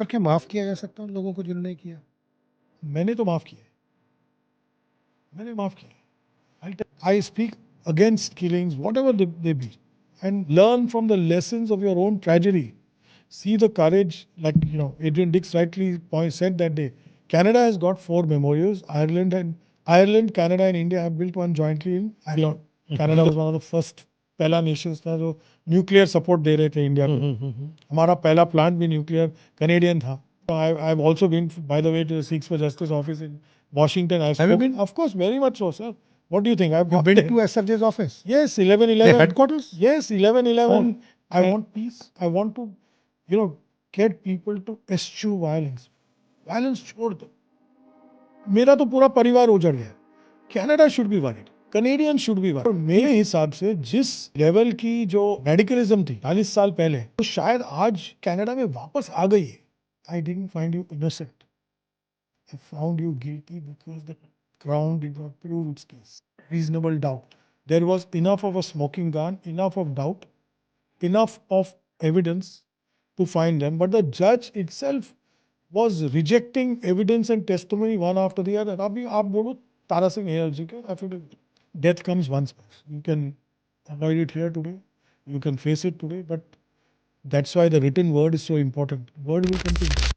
पर क्या माफ़ किया जा सकता है उन लोगों को जिन्होंने किया? मैंने तो माफ़ किया है, मैंने माफ़ किया है। I speak against killings, whatever they be, and learn from the lessons of your own tragedy. See the courage, like Adrian Dix rightly said that day. Canada has got 4 memorials. Ireland, Canada, and India have built one jointly in Ireland. Canada was one of the first पहला Nations था जो nuclear support दे रहे थे India को. हमारा पहला plant भी nuclear Canadian था. I have also been, by the way, to the Sikhs for Justice office in Washington. Have you been? Of course, very much so, sir. What do you think? I've You've been to SFJ's office? Yes, 11/11. Their headquarters? Yes, 11/11. Oh. I want peace. I want to, get people to eschew violence. Violence छोड़ दो. मेरा तो पूरा परिवार उजड़ गया. Canada should be worried. Canadian should be worried. और मेरे हिसाब से जिस लेवल की जो मेडिकलिज्म थी 40 साल पहले, तो शायद आज कनाडा में वापस आ गई है. I didn't find you innocent. I found you guilty because the Crown did not prove its case. Reasonable doubt. There was enough of a smoking gun, enough of doubt, enough of evidence to find them. But the judge itself was rejecting evidence and testimony one after the other. अभी आप बोलो तारा सिंह जी के affidavit. Death comes once. You can avoid it here today. You can face it today. But that's why the written word is so important. Word will continue.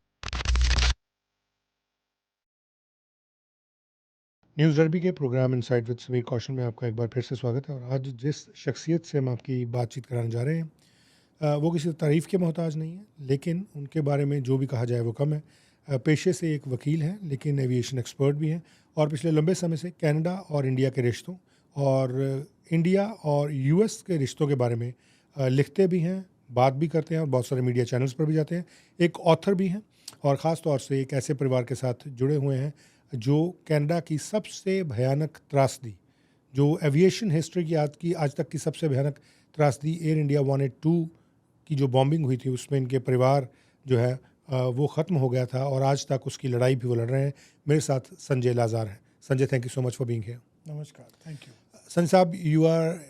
News derby के programme insight with Sameer कौशल में आपका एक बार फिर से स्वागत है। और आज जिस शख्सियत से हम आपकी बातचीत कराने जा रहे हैं वो किसी तारीफ़ के मोहताज नहीं है, लेकिन उनके बारे में जो भी कहा जाए वो कम है। पेशे से एक वकील हैं, लेकिन एविएशन एक्सपर्ट भी हैं और पिछले लंबे समय से कनाडा और इंडिया के रिश्तों और इंडिया और यूएस के रिश्तों के बारे में लिखते भी हैं, बात भी करते हैं और बहुत सारे मीडिया चैनल्स पर भी जाते हैं। एक ऑथर भी हैं और ख़ास तौर से एक ऐसे परिवार के साथ जुड़े हुए हैं जो कनाडा की सबसे भयानक त्रासदी, जो एविएशन हिस्ट्री की आज तक की सबसे भयानक त्रासदी एयर इंडिया 182 की जो बॉम्बिंग हुई थी, उसमें इनके परिवार जो है वो ख़त्म हो गया था और आज तक उसकी लड़ाई भी वो लड़ रहे हैं। मेरे साथ संजय लाजार हैं। Sanjay, thank you so much for being here. नमस्कार, थैंक यू। संजय साहब, you are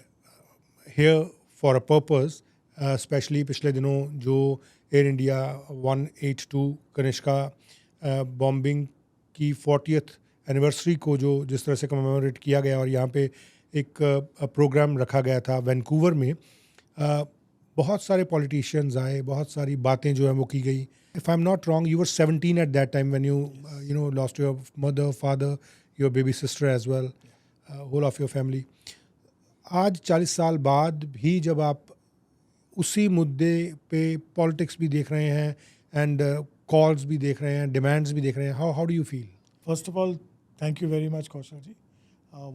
here for a purpose, specially पिछले दिनों जो एयर इंडिया 182 कनिष्का बॉम्बिंग की 40th एनिवर्सरी को जो जिस तरह से कमेमोरेट किया गया और यहाँ पे एक प्रोग्राम रखा गया था वैंकूवर में, बहुत सारे पॉलिटिशियंस आए, बहुत सारी बातें जो हैं वो की गई। If I am not wrong, you were 17 at that time when you lost your mother, father, your baby sister as well, whole of your family. आज 40 साल बाद भी जब आप उसी मुद्दे पे पॉलिटिक्स भी देख रहे हैं एंड कॉल्स भी देख रहे हैं, डिमांड्स भी देख रहे हैं, how do you feel? First of all, thank you very much, Kaushal ji.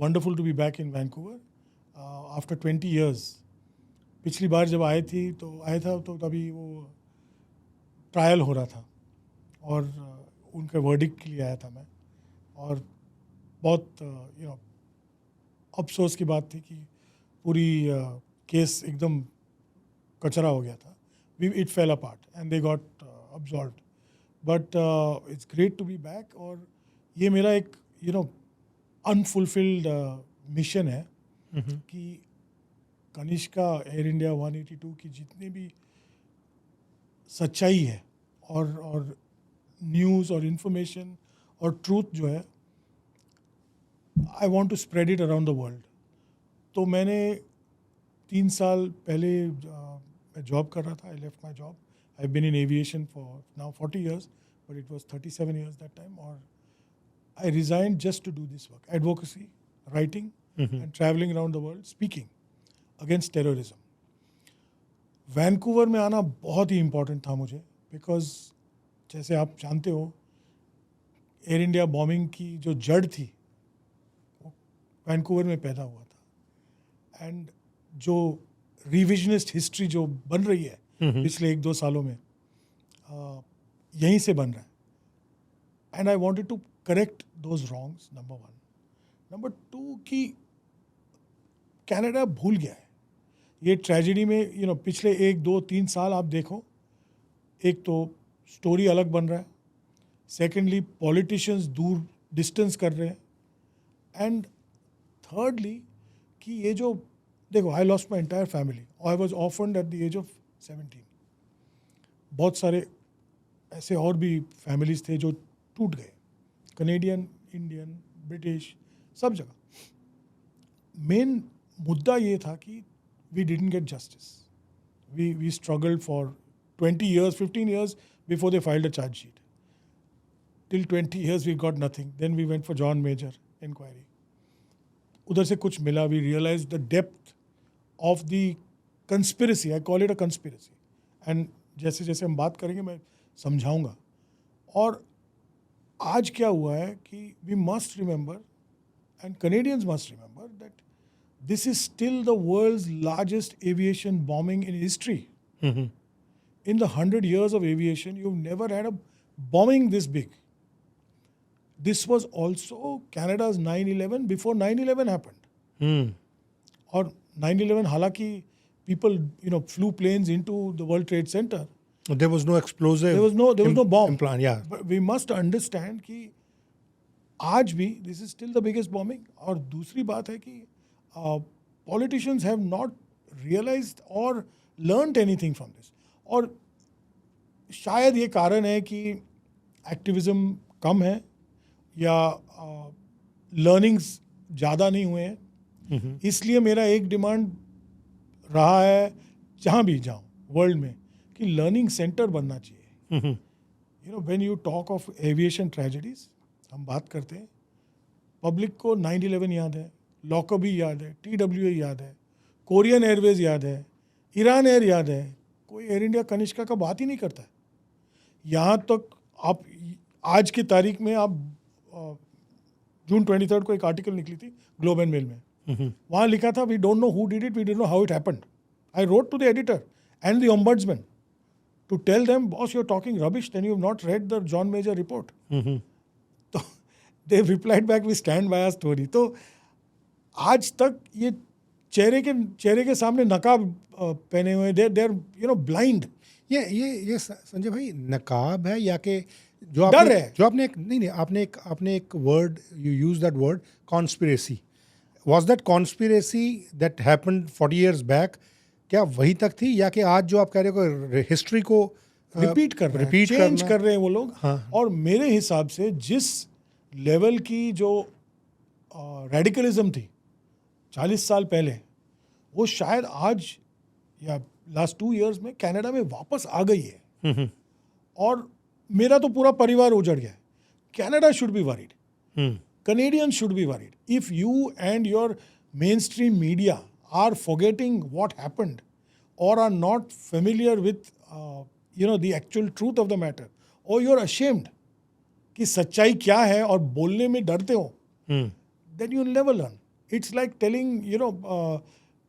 Wonderful to be back in Vancouver after 20 years. पिछली बार जब आया था तो तभी वो ट्रायल हो रहा था और उनके वर्डिक्ट के लिए आया था मैं, और बहुत अफसोस की बात थी कि पूरी केस एकदम कचरा हो गया था. It fell apart and they got absolved. But it's great to be back. और ये मेरा एक अनफुलफिल्ड मिशन है कि कनिष्का एयर इंडिया 182 की जितनी भी सच्चाई है और न्यूज़ और इन्फॉर्मेशन और ट्रूथ जो है, I want to spread it around the world. तो मैंने 3 साल पहले मैं जॉब कर रहा था. I left my job. I have been in aviation for now 40 years, but it was 37 years that time. Or I resigned just to do this work, advocacy, writing, and traveling around the world, speaking against terrorism. Vancouver में आना बहुत ही important था मुझे, because जैसे आप जानते हो air India bombing की जो जड़ थी वो वैंकूवर में पैदा हुआ था. एंड जो रिविजनिस्ट हिस्ट्री जो बन रही है पिछले 1-2 सालों में, यहीं से बन रहा है. And I wanted to correct those wrongs, number 1. Number 2 कि कनाडा भूल गया है ये ट्रेजेडी में. पिछले 1-2-3 साल आप देखो, एक तो स्टोरी अलग बन रहा है, सेकेंडली पॉलिटिशियंस दूर डिस्टेंस कर रहे हैं, एंड थर्डली कि ये जो देखो, I lost my entire family. I was offered at the age of 17. बहुत सारे ऐसे और भी फैमिलीज थे जो टूट गए, कनेडियन, इंडियन, ब्रिटिश, सब जगह। मेन मुद्दा ये था कि we didn't get justice. We struggled for 20 years, 15 years before they filed a charge sheet. Till 20 years we got nothing. Then we went for John Major inquiry. उधर से कुछ मिला. We realized the depth of the conspiracy. I call it a conspiracy. And जैसे जैसे हम बात करेंगे मैं समझाऊंगा. और आज क्या हुआ है कि we must remember and Canadians must remember that this is still the world's largest aviation bombing in history. In the 100 years of aviation, you've never had a bombing this big. This was also Canada's 9/11 before 9/11 happened. Or 9/11, halaki people flew planes into the World Trade Center. There was no explosive. There was no bomb. Implant, yeah. But we must understand कि आज भी this is still the biggest bombing. और दूसरी बात है कि politicians have not realized or learnt anything from this. और शायद ये कारण है कि एक्टिविज्म कम है या लर्निंग्स ज़्यादा नहीं हुए हैं. इसलिए मेरा एक डिमांड रहा है जहाँ भी जाऊँ वर्ल्ड में कि लर्निंग सेंटर बनना चाहिए. When you talk of aviation tragedies, हम बात करते हैं, पब्लिक को 9/11 याद है, लॉकबी याद है, TWA याद है, कोरियन एयरवेज याद है, ईरान एयर याद है. कोई एयर इंडिया कनिष्का का बात ही नहीं करता है. यहाँ तक आप आज की तारीख में आप जून 23 को एक आर्टिकल निकली थी ग्लोब एंड मेल में. वहाँ लिखा था we don't know who did it, we don't know how it happened. I wrote to the editor and the ombudsman to tell them boss you are talking rubbish, then you have not read the John Major report. तो they replied back we stand by our story. तो आज तक ये चेहरे के सामने नकाब पहने हुए, दे आर ब्लाइंड. ये संजय भाई नकाब है या कि डर है. जो आपने एक नहीं आपने एक word, you use that word conspiracy. Was that conspiracy that happened 40 years back, क्या वही तक थी या कि आज जो आप कह रहे हो हिस्ट्री को रिपीट कर रहे हैं, चेंज कर रहे हैं वो लोग. हाँ. और मेरे हिसाब से जिस लेवल की जो रेडिकलिज्म थी 40 साल पहले, वो शायद आज या लास्ट 2 years में कनाडा में वापस आ गई है. और मेरा तो पूरा परिवार उजड़ गया है. Canada should be worried, Canadians should be worried. If you and your mainstream media are forgetting what happened or are not familiar with the actual truth of the matter, or you're ashamed कि सच्चाई क्या है और बोलने में डरते हो, then you'll never learn. It's like telling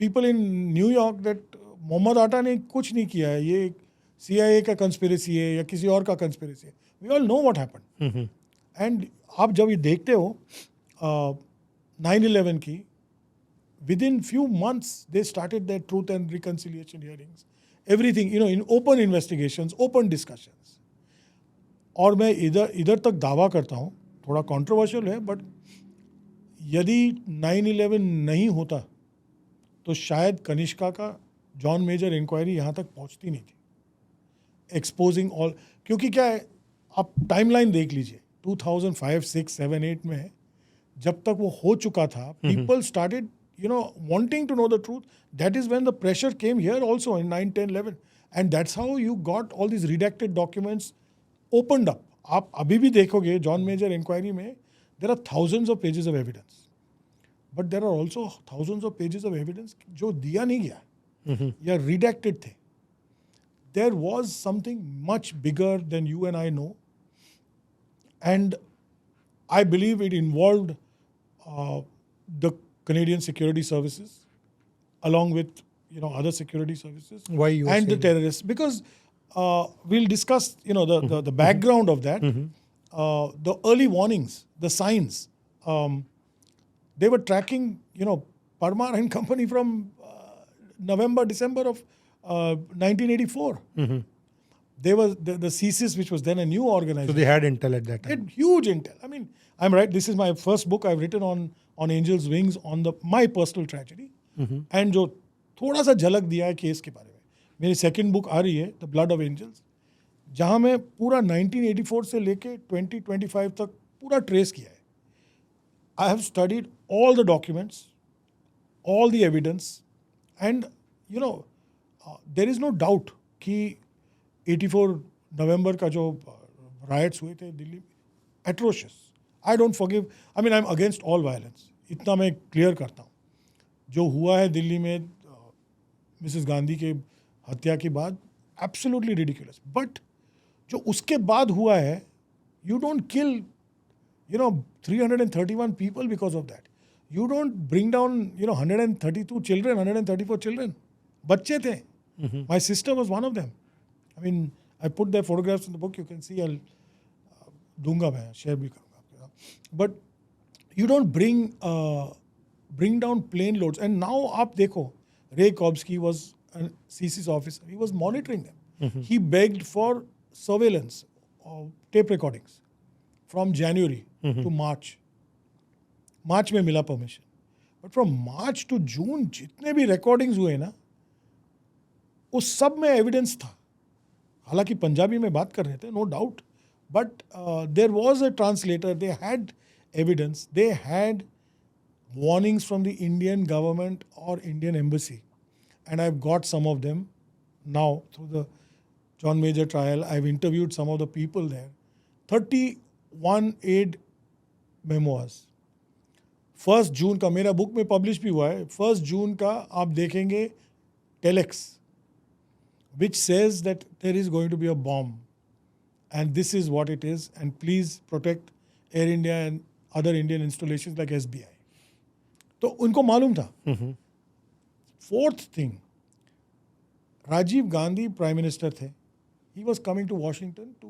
people in New York that Mohammad आटा ने कुछ नहीं किया है, ये CIA का कंस्पिरेसी है या किसी और का कंस्पिरेसी है. We all know what happened. And आप जब ये देखते हो 9/11 की, within few months they started their truth and reconciliation hearings, everything in open investigations, open discussions. और मैं इधर तक दावा करता हूँ, थोड़ा कंट्रोवर्शियल है, बट यदि 9/11 नहीं होता तो शायद कनिष्का का जॉन मेजर इंक्वायरी यहाँ तक पहुँचती नहीं थी, एक्सपोजिंग ऑल. क्योंकि क्या है, आप टाइमलाइन देख लीजिए, 2005, 6, 7, 8 में जब तक वो हो चुका था, people started wanting to know the truth. That is when the pressure came here also in 9, 10, 11, and that's how you got all these redacted documents opened up. आप अभी भी देखोगे जॉन मेजर इंक्वायरी में there are thousands of pages of evidence, but there are also thousands of pages of evidence जो दिया नहीं गया या redacted थे. There was something much bigger than you and I know. And I believe it involved the Canadian security services along with other security services. Why you and the terrorists? Because we'll discuss the background of that. The early warnings, the signs. They were tracking Parmar and company from November, December of 1984. They were the CSIS, which was then a new organization. So they had intel at that time. They had huge intel. I mean, I'm right. This is my first book I've written on Angel's Wings, on my personal tragedy. And जो थोड़ा सा झलक दिया है case के बारे में. मेरी सेकंड बुक आ रही है, The Blood of Angels. जहाँ मैं पूरा 1984 से लेके 2025 तक पूरा ट्रेस किया है. I have studied all the documents, all the evidence, and you know, there is no doubt कि 84 नवंबर का जो riots हुए थे दिल्ली में, atrocious. I don't forgive. I mean, I'm against all violence. इतना मैं क्लियर करता हूँ. जो हुआ है दिल्ली में मिसेस गांधी के हत्या के बाद, एब्सोल्युटली रिडिकुलस. बट जो उसके बाद हुआ है, you don't kill 331 people because of that. You don't bring down 132 children, 134 children. बच्चे थे. My sister was one of them. I mean, I put their photographs in the book. You can see. I'll दूंगा मैं, share भी करूंगा आपके साथ. But you don't bring down plane loads. And now आप देखो, Ray Kobsky was a CC's officer. He was monitoring them. He begged for surveillance of tape recordings from January to March. March में मिला permission. But from March to June जितने भी recordings हुए ना, उस सब में एविडेंस था. हालांकि पंजाबी में बात कर रहे थे, no doubt, but there was a translator. They had evidence. They had warnings from the Indian government or Indian embassy, and I've got some of them now through the John Major trial. I've interviewed some of the people there. 31 aid memoirs. 1 जून का मेरा book में publish भी हुआ है. 1 जून का आप देखेंगे telex, which says that there is going to be a bomb and this is what it is, and please protect Air India and other Indian installations like SBI. तो उनको मालूम था. 4th thing, Rajiv Gandhi prime minister थे. He was coming to Washington to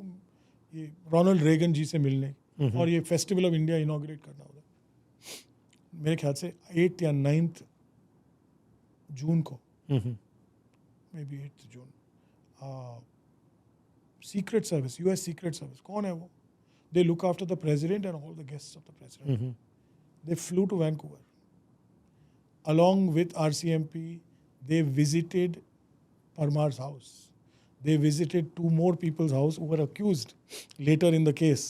ये Ronald Reagan ji से मिलने और ये फेस्टिवल ऑफ इंडिया इनॉग्रेट करना होगा. मेरे ख्याल से 8th या 9th जून को, मे बी 8th जून. Secret service, US secret service, कौन है वो? They look after the president and all the guests of the president. They flew to Vancouver. Along with RCMP, they visited Parmar's house. They visited 2 more people's house who were accused later in the case.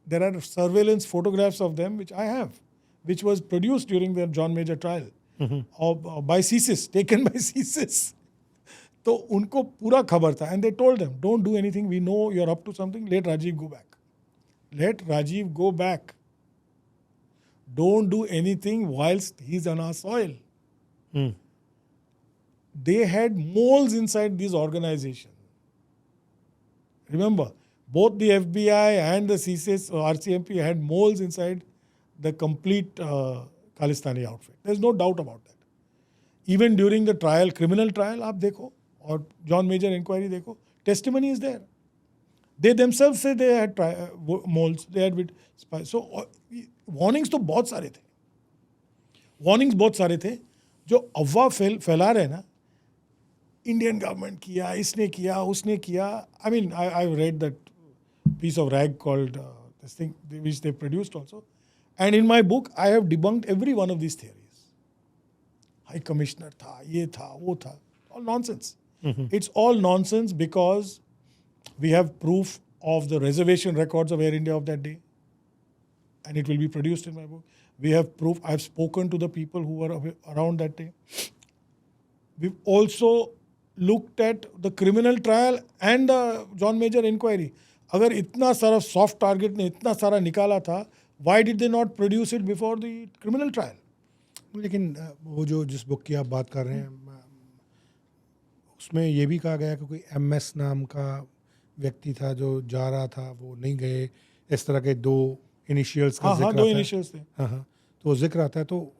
There are surveillance photographs of them which I have, which was produced during the John Major trial by CSIS, taken by CSIS. तो उनको पूरा खबर था. And they told them, don't do anything. We know you're up to something. Let Rajiv go back. Let Rajiv go back. Don't do anything whilst he's on our soil. They had moles inside these organizations. Remember, both the FBI and the CSIS or RCMP had moles inside the complete Khalistani outfit. There's no doubt about that. Even during the trial, criminal trial, आप देखो, और John Major inquiry देखो, testimony is there. They themselves say they had moles, they had with spies. So warnings तो बहुत सारे थे. Warnings बहुत सारे थे. जो अफवाह फैला रहे ना, इंडियन गवर्नमेंट किया, इसने किया, उसने किया. I mean, I read that piece of rag called this thing which they produced also. And in my book, I have debunked every one of these theories. High Commissioner tha, ye tha, wo tha. All nonsense. It's all nonsense because we have proof of the reservation records of Air India of that day. And it will be produced in my book. We have proof. I have spoken to the people who were around that day. We've also looked at the criminal trial and the John Major inquiry. अगर इतना सारा soft target ने इतना सारा निकाला था, why did they not produce it before the criminal trial? लेकिन वो जो जिस बुक की आप बात कर रहे हैं, उसमें ये भी कहा गया कि कोई MS नाम का व्यक्ति था जो जा रहा था, वो नहीं गए. इस तरह के 2 इनिशियल्स का जिक्र आता है. 2 इनिशियल्स थे. हाँ, तो जिक्र आता है. तो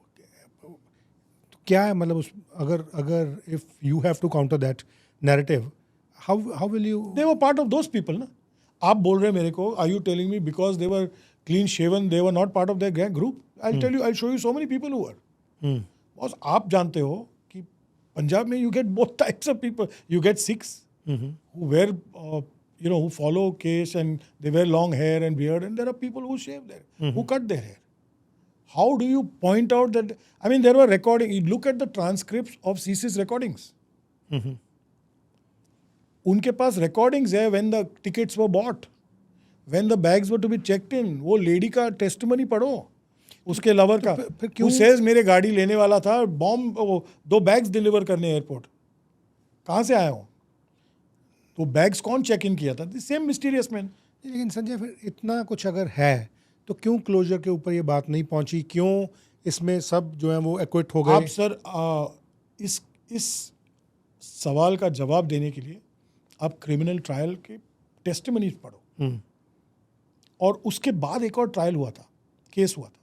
क्या है, मतलब उस अगर if you have to counter that narrative, how will you? They were part of those people ना. आप बोल रहे हैं मेरे को, are you telling me because they were clean shaven they were not part of their group? I tell you, I show you so many people who were. Boss, आप जानते हो कि पंजाब में you get both types of people. You get six who wear who follow caste and they wear long hair and beard, and there are people who shave their who cut their hair. How do you point out that? I mean, there were recording. You look at the transcripts of CC's recordings. उनके पास recordings है when the tickets were bought, when the bags were to be checked in. वो lady का testimony पढ़ो, उसके lover का। फिर क्यों? Who says मेरे गाड़ी लेने वाला था, बॉम्ब 2 बैग्स डिलीवर करने एयरपोर्ट, कहाँ से आया हूँ? तो बैग्स कौन चेक इन किया था? Same mysterious man. लेकिन संजय फिर इतना कुछ अगर है तो क्यों क्लोजर के ऊपर ये बात नहीं पहुंची? क्यों इसमें सब जो है वो एक्विट हो आप गए? सर इस सवाल का जवाब देने के लिए आप क्रिमिनल ट्रायल के टेस्टिमनीज पढ़ो। हम्म, और उसके बाद एक और ट्रायल हुआ था, केस हुआ था,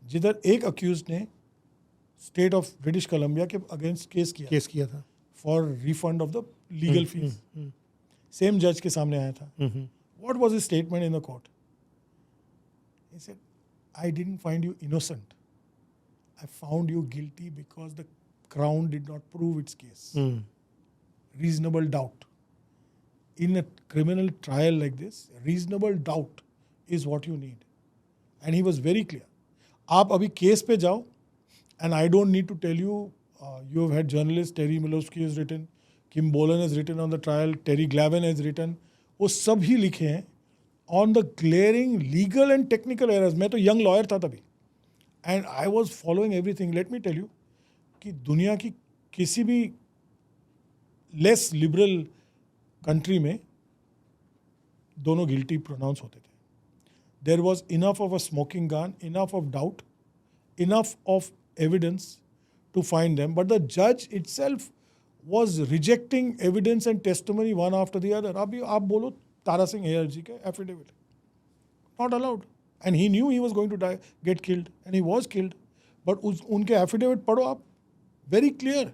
जिधर एक अक्यूज्ड ने स्टेट ऑफ ब्रिटिश कोलंबिया के अगेंस्ट केस किया था। For refund of the legal fees. Same जज के सामने आया था। What was his statement in the court? He said, I didn't find you innocent. I found you guilty because the Crown did not prove its case. Reasonable doubt. In a criminal trial like this, reasonable doubt is what you need. And he was very clear. आप अभी case पे जाओ, and I don't need to tell you, you have had journalists, Terry Milowski has written, Kim Bolan has written on the trial, Terry Glavin has written, वो सभी लिखे हैं on the glaring legal and technical errors. मैं तो young lawyer था तभी, and I was following everything. Let me tell you कि दुनिया की किसी भी लेस लिबरल कंट्री में दोनों गिल्टी प्रोनाउंस होते थे। There was enough of a smoking gun, enough of doubt, enough of evidence to find them, but the जज itself was rejecting evidence and testimony one after the other. अभी आप बोलो Tara Singh hair जी के affidavit, not allowed, and he knew he was going to die, get killed, and he was killed. But उनके affidavit पढ़ो आप, very clear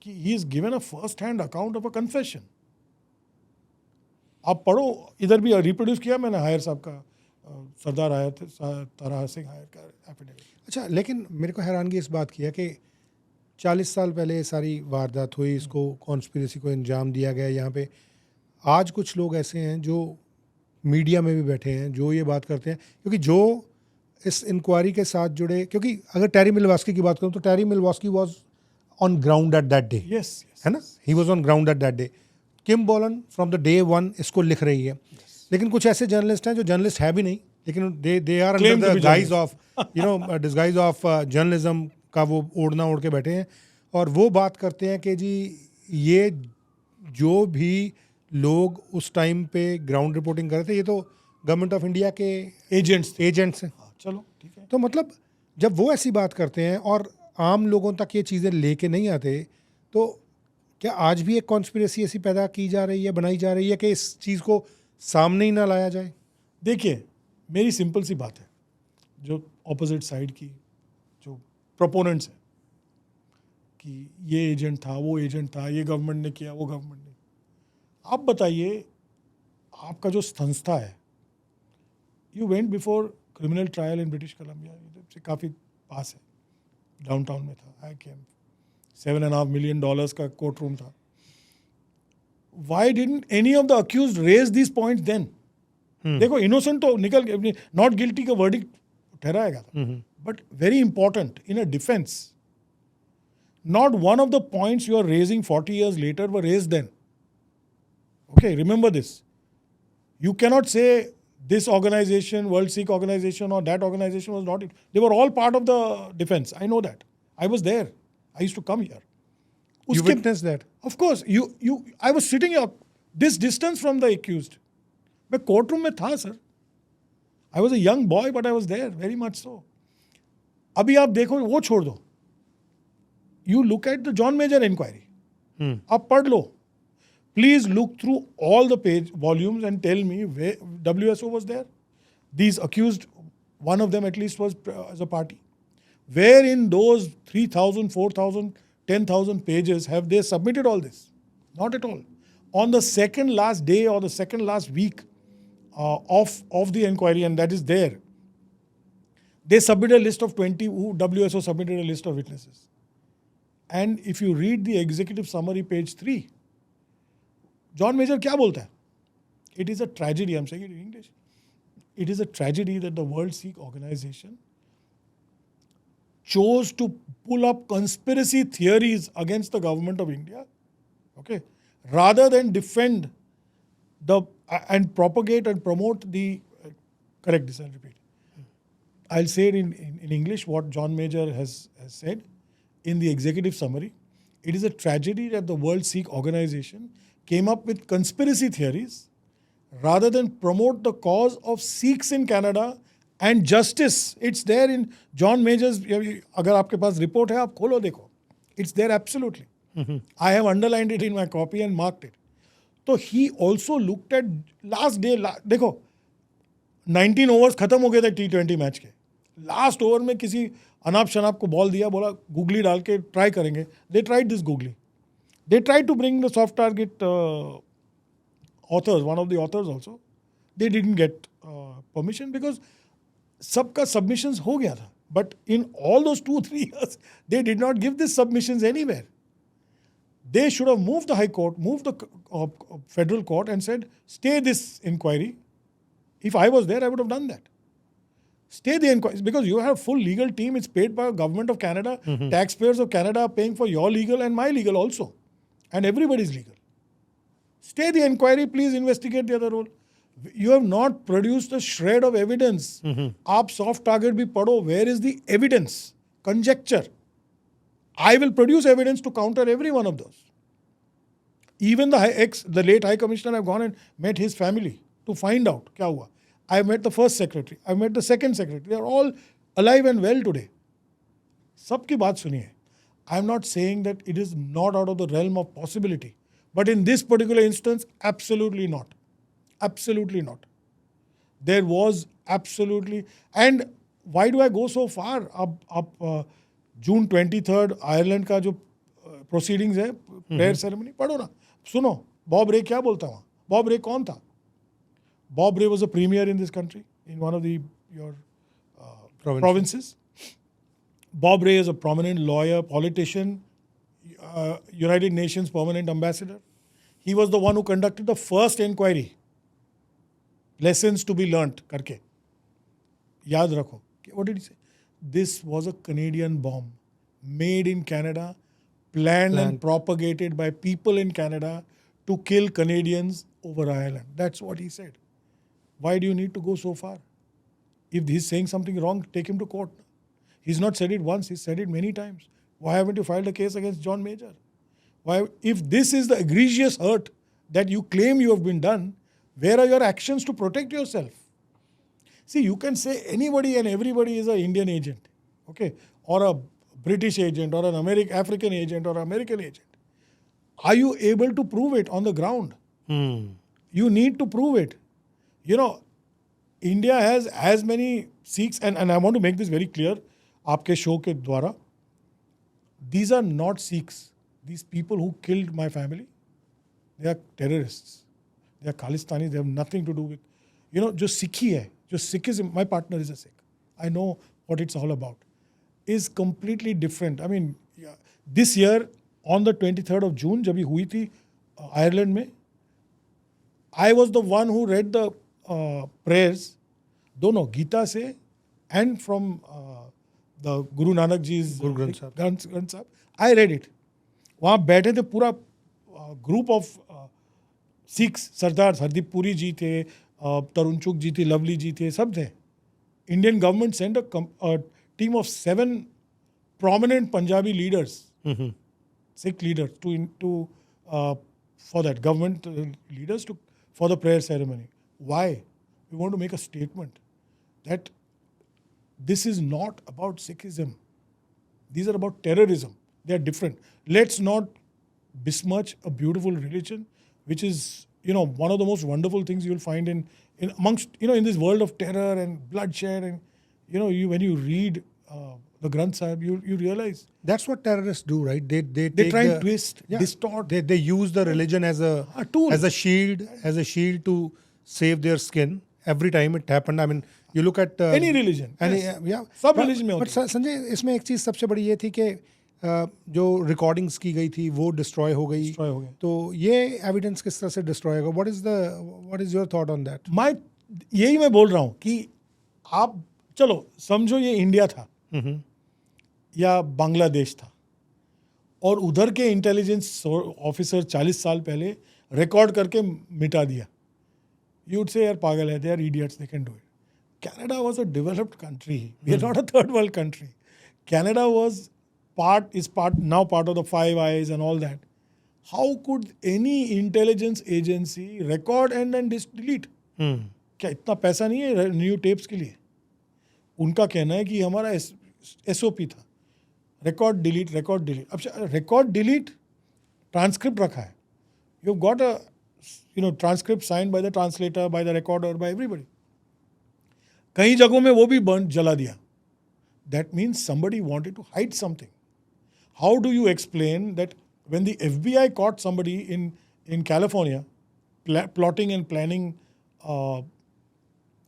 कि he is given a first hand account of a confession. आप पढ़ो, इधर भी reproduce किया मैंने हायर साहब का, सरदार हायर थे, तारा सिंह हायर का affidavit. अच्छा, लेकिन मेरे को हैरानगी इस बात की है कि 40 साल पहले ये सारी वारदात हुई, इसको कॉन्स्पिरेसी को अंजाम दिया गया। यहाँ पे आज कुछ लोग ऐसे हैं जो मीडिया में भी बैठे हैं जो ये बात करते हैं, क्योंकि जो इस इंक्वायरी के साथ जुड़े, क्योंकि अगर टेरी मिलवास्की की बात करूँ तो Terry Milewski was on ground at that day, Yes. है ना? He was on ground at that day. Kim Bolan from the day one इसको लिख रही है। लेकिन कुछ ऐसे जर्नलिस्ट हैं जो जर्नलिस्ट है भी नहीं, लेकिन they are Claim under to the be guise of disguise of journalism का वो ओढ़ना ओढ़ के बैठे हैं, और वो बात करते हैं कि जी ये जो भी लोग उस टाइम पे ग्राउंड रिपोर्टिंग कर रहे थे ये तो गवर्नमेंट ऑफ इंडिया के एजेंट्स एजेंट्स हैं। चलो ठीक है। तो मतलब जब वो ऐसी बात करते हैं और आम लोगों तक ये चीज़ें लेके नहीं आते, तो क्या आज भी एक कॉन्स्पिरेसी ऐसी पैदा की जा रही है, बनाई जा रही है कि इस चीज़ को सामने ही ना लाया जाए? देखिए, मेरी सिंपल सी बात है, जो ऑपोजिट साइड की जो प्रोपोनेंट्स हैं कि ये एजेंट था, वो एजेंट था, ये गवर्नमेंट ने किया, वो गवर्नमेंट ने, आप बताइए, आपका जो संस्था है, you went before criminal trial in British Columbia, से काफ़ी पास है, डाउनटाउन में था, आई केम, $7.5 million का कोर्ट रूम था। Why didn't any of the accused raise these points then? देखो, इनोसेंट तो निकल गए, नॉट गिल्टी का वर्डिक्ट ठहराएगा था, but very important in a defence, not one of the points you are raising 40 years later were raised then. Okay, remember this. You cannot say this organization, World Sikh Organization, or that organization was not it. They were all part of the defense. I know that. I was there. I used to come here. You witnessed that? Of course. I was sitting here, this distance from the accused. मैं courtroom में था, sir. I was a young boy, but I was there, very much so. अभी आप देखो, वो छोड़ दो. You look at the John Major inquiry. आप पढ़ लो. Please look through all the volumes and tell me where WSO was there. These accused, one of them at least was as a party. Where in those 3,000, 4,000, 10,000 pages have they submitted all this? Not at all. On the second last day or the second last week of the inquiry, and that is there, they submitted a list of 20, WSO submitted a list of witnesses. And if you read the executive summary, page 3, John Major क्या बोलता है? It is a tragedy, I'm saying it in English. It is a tragedy that the World Sikh Organization chose to pull up conspiracy theories against the government of India okay, rather than defend the and propagate and promote the correct this, I'll repeat. I'll say it in English what John Major has said in the executive summary. It is a tragedy that the World Sikh Organization came up with conspiracy theories rather than promote the cause of Sikhs in Canada and justice. It's there in John Major's. अगर आपके पास report है आप खोलो देखो. It's there absolutely. I have underlined it in my copy and marked it. तो he also looked at last day. देखो 19 overs खत्म हो गए थे T20 मैच के. लास्ट ओवर में किसी अनाप शनाप को बॉल दिया, बोला गूगली डाल के ट्राई करेंगे. They tried this googly. They tried to bring the soft target authors, one of the authors also. They didn't get permission because सबका सबमिशंस हो गया था. But in all those 2-3 years they did not give these submissions anywhere. They should have moved the High Court, moved the federal court and said, stay this inquiry. If I was there, I would have done that. Stay the inquiry because you have a full legal team. It's paid by the government of Canada. Taxpayers of Canada are paying for your legal and my legal also. And everybody's legal. Stay the inquiry. Please investigate the other role. You have not produced a shred of evidence. आप soft target भी पढ़ो. Where is the evidence? Conjecture. I will produce evidence to counter every one of those. Even the late High Commissioner, I've gone and met his family to find out क्या हुआ. I've met the first secretary. I've met the second secretary. They are all alive and well today. सबकी बात सुनिए. I'm not saying that it is not out of the realm of possibility. But in this particular instance, absolutely not. Absolutely not. There was absolutely. And why do I go so far? अब June 23rd Ireland का जो proceedings है, prayer ceremony पढ़ो ना, सुनो Bob रे क्या बोलता वहाँ. बॉब रे कौन था? Bob Ray was a premier in this country, in one of your provinces. Bob Ray is a prominent lawyer, politician, United Nations permanent ambassador. He was the one who conducted the first inquiry. Lessons to be learnt करके. याद रखो. What did he say? This was a Canadian bomb made in Canada, planned and propagated by people in Canada to kill Canadians over Ireland. That's what he said. Why do you need to go so far? If he's saying something wrong, take him to court. He's not said it once, he's said it many times. Why haven't you filed a case against John Major? Why, if this is the egregious hurt that you claim you have been done, where are your actions to protect yourself? See, you can say anybody and everybody is an Indian agent, okay, or a British agent, or an African agent, or American agent. Are you able to prove it on the ground? You need to prove it. You know, India has as many Sikhs, and I want to make this very clear, आपके show के द्वारा, these are not Sikhs. These people who killed my family, they are terrorists. They are Khalistanis. They have nothing to do with, जो Sikhi है, जो Sikhism, my partner is a Sikh. I know what it's all about. Is completely different. I mean, this year, on the 23rd of June, जब ये हुई थी Ireland में, I was the one who read the prayers, दोनों गीता से and from the Guru Nanak Ji's Guru Granth Sahib. I read it. वहाँ बैठे थे पूरा ग्रुप ऑफ सिक्स. सरदार हरदीप पुरी जी थे, तरुण चुग जी थे, लवली जी थे, सब थे. Indian government sent a team of 7 prominent Punjabi leaders, Sikh leaders, to for that government leaders for the prayer ceremony. Why? We want to make a statement that this is not about Sikhism. These are about terrorism. They are different. Let's not besmirch a beautiful religion, which is, one of the most wonderful things you'll find in amongst, in this world of terror and bloodshed. And, when you read the Granth Sahib, you realize. That's what terrorists do, right? They try and twist, distort. They use the religion as a tool, as a shield to save their skin. Every time it happened, I mean, you look at any religion, सब religion में होती है. But Sanjay, इसमें एक चीज सबसे बड़ी ये थी कि जो रिकॉर्डिंग्स की गई थी वो डिस्ट्रॉय हो गई. तो ये एविडेंस किस तरह से डिस्ट्रॉय होगा? What is your thought on that? यही मैं बोल रहा हूँ कि आप चलो समझो ये इंडिया था या बांग्लादेश था, और उधर के इंटेलिजेंस ऑफिसर 40 साल पहले रिकॉर्ड करके मिटा दिया. You would say, यार पागल है, they are idiots, they can do it. Canada was a developed country. We are not a third world country. Canada is now part of the Five Eyes and all that. How could any intelligence agency record and then delete? क्या इतना पैसा नहीं है new tapes के लिए? उनका कहना है कि हमारा SOP था, रिकॉर्ड डिलीट. अब रिकॉर्ड डिलीट ट्रांसक्रिप्ट रखा है. You've got a transcript signed by the translator, by the recorder, by everybody. कई जगहों में वो भी जला दिया. That means somebody wanted to hide something. How do you explain that when the FBI caught somebody in California plotting and planning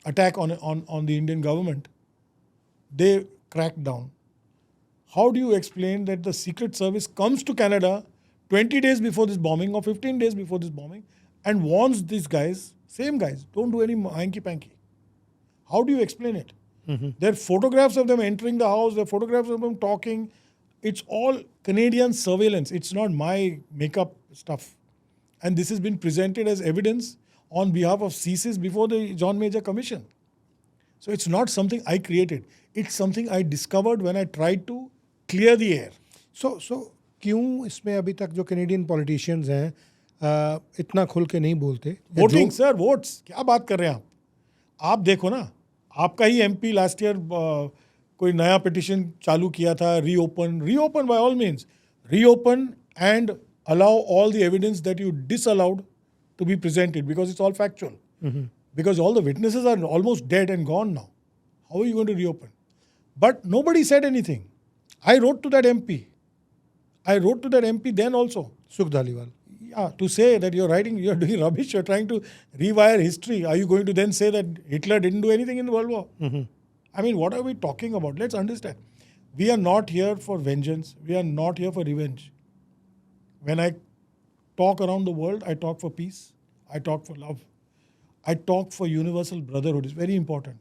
attack on the Indian government, they cracked down? How do you explain that the Secret Service comes to Canada 20 days before this bombing or 15 days before this bombing and warns these guys, same guys, don't do any hanky-panky? How do you explain it? There are photographs of them entering the house, there are photographs of them talking. It's all Canadian surveillance. It's not my make-up stuff. And this has been presented as evidence on behalf of CSIS before the John Major Commission. So it's not something I created. It's something I discovered when I tried to clear the air. So क्यों इसमें अभी तक जो Canadian politicians हैं इतना खुल के नहीं बोलते? वोटिंग सर, वोट्स, क्या बात कर रहे हैं आप? आप देखो ना, आपका ही MP लास्ट ईयर कोई नया पिटिशन चालू किया था, reopen by all means, reopen and allow all the evidence that you disallowed to be presented because it's all factual. Because all the witnesses are almost dead and gone now. How are you going to reopen? But nobody said anything. I wrote to that MP. Then also. Sukh Dhaliwal. Yeah, to say that you're doing rubbish, you're trying to rewire history. Are you going to then say that Hitler didn't do anything in the World War? I mean, what are we talking about? Let's understand. We are not here for vengeance. We are not here for revenge. When I talk around the world, I talk for peace. I talk for love. I talk for universal brotherhood. It's very important.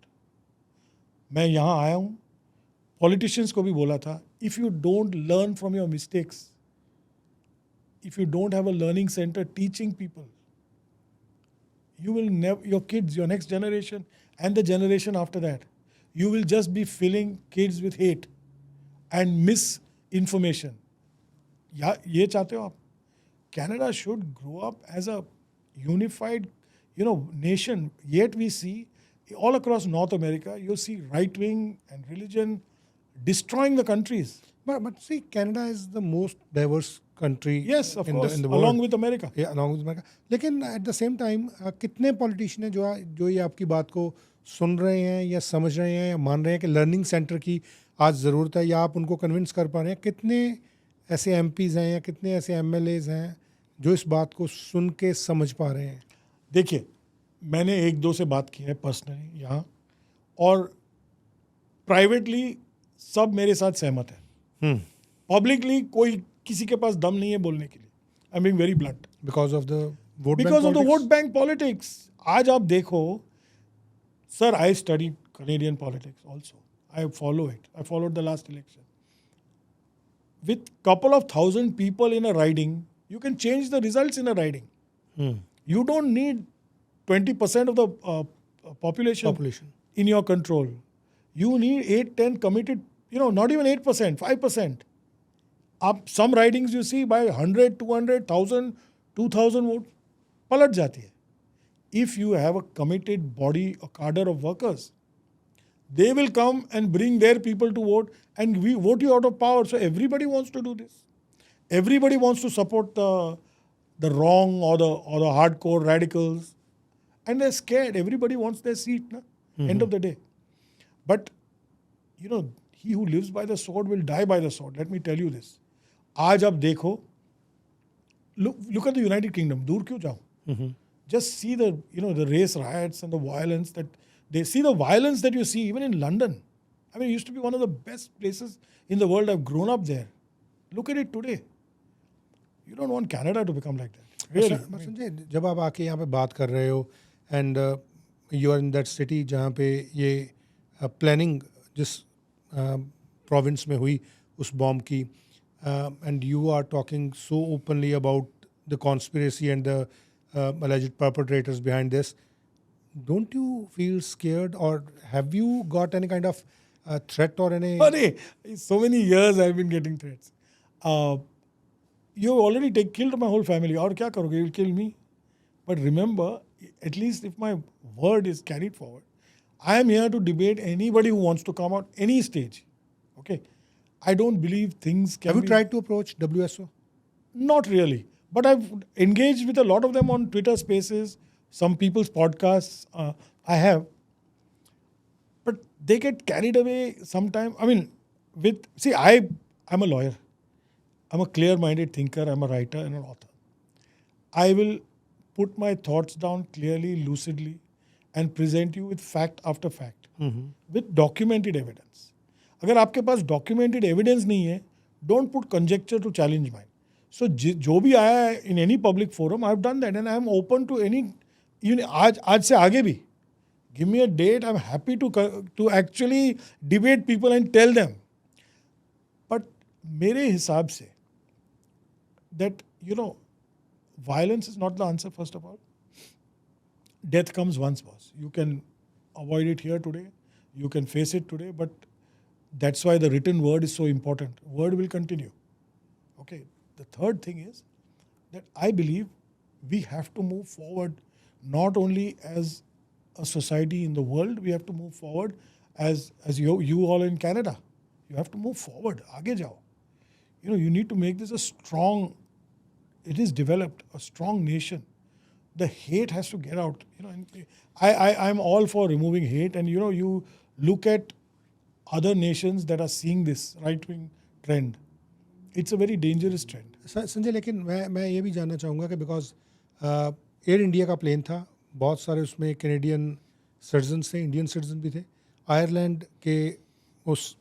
मैं यहाँ आया हूँ, politicians को भी बोला था, if you don't learn from your mistakes, if you don't have a learning center teaching people, you will never, your kids, your next generation and the generation after that, you will just be filling kids with hate and misinformation. ये चाहते हो आप? Canada should grow up as a unified, nation. Yet we see all across North America, you see right wing and religion destroying the countries. But see, Canada is the most diverse country. Yes, of course, in the world. along with America. Yeah, along with America. लेकिन at the same time, कितने politician हैं जो ये आपकी बात को सुन रहे हैं या समझ रहे हैं या मान रहे हैं कि लर्निंग सेंटर की आज ज़रूरत है, या आप उनको कन्विंस कर पा रहे हैं? कितने ऐसे MPs हैं या कितने ऐसे MLAs हैं जो इस बात को सुन के समझ पा रहे हैं? देखिए, मैंने 1-2 से बात की है पर्सनली यहाँ, और प्राइवेटली सब मेरे साथ सहमत है. पब्लिकली कोई किसी के पास दम नहीं है बोलने के लिए. I am being very blunt. Because of the vote bank politics. आज आप देखो sir, I study Canadian politics also. I follow it. I followed the last election. With couple of thousand people in a riding, you can change the results in a riding. You don't need 20% of the population in your control. You need 8-10 committed, not even 8%, 5%. Some ridings you see by 100, 200, 1,000, 2,000 votes, palat jati hai. If you have a committed body, a cadre of workers, they will come and bring their people to vote, and we vote you out of power. So everybody wants to do this. Everybody wants to support the wrong or the hardcore radicals, and they're scared. Everybody wants their seat. End of the day. But he who lives by the sword will die by the sword. Let me tell you this. आज आप देखो, look at the United Kingdom. दूर क्यों जाऊं? Just see the the race riots and the violence that you see even in London. I mean, it used to be one of the best places in the world. I've grown up there. Look at it today. You don't want Canada to become like that. Really. Sanjay, जब आप आके यहाँ पे बात कर रहे हो and you are in that city जहाँ पे ये प्लानिंग जिस प्रोविंस में हुई उस बॉम्ब की, and you are talking so openly about the conspiracy and the alleged perpetrators behind this, don't you feel scared, or have you got any kind of threat or any? Funny, so many years I've been getting threats. You already killed my whole family. और क्या करोगे? You'll kill me. But remember, at least if my word is carried forward, I am here to debate anybody who wants to come out any stage. Okay, I don't believe things can Have you be. tried to approach WSO? Not really, but I've engaged with a lot of them on Twitter Spaces, some people's podcasts. I have, but they get carried away sometimes. I mean, I'm a lawyer. I'm a clear-minded thinker. I'm a writer and an author. I will put my thoughts down clearly, lucidly, and present you with fact after fact, with documented evidence. अगर आपके पास documented evidence नहीं है, don't put conjecture to challenge mine. So जो भी आया है in any public forum, I've done that, and I'm open to any. Even आज से आगे भी. Give me a date. I'm happy to actually debate people and tell them. But मेरे हिसाब से that violence is not the answer. First of all, death comes once, boss. You can avoid it here today. You can face it today, but that's why the written word is so important. Word will continue. Okay. The third thing is that I believe we have to move forward, not only as a society in the world, we have to move forward as you all in Canada. You have to move forward. आगे जाओ. You need to make this a strong. It is developed, a strong nation. The hate has to get out. And I'm all for removing hate. And you look at other nations that are seeing this right-wing trend. It's a very dangerous trend. Sanjay, लेकिन मैं ये भी जानना चाहूँगा कि because air India का plane था, बहुत सारे उसमें कैनेडियन सिटीजन्स थे, इंडियन सिटीजन भी थे, आयरलैंड के उस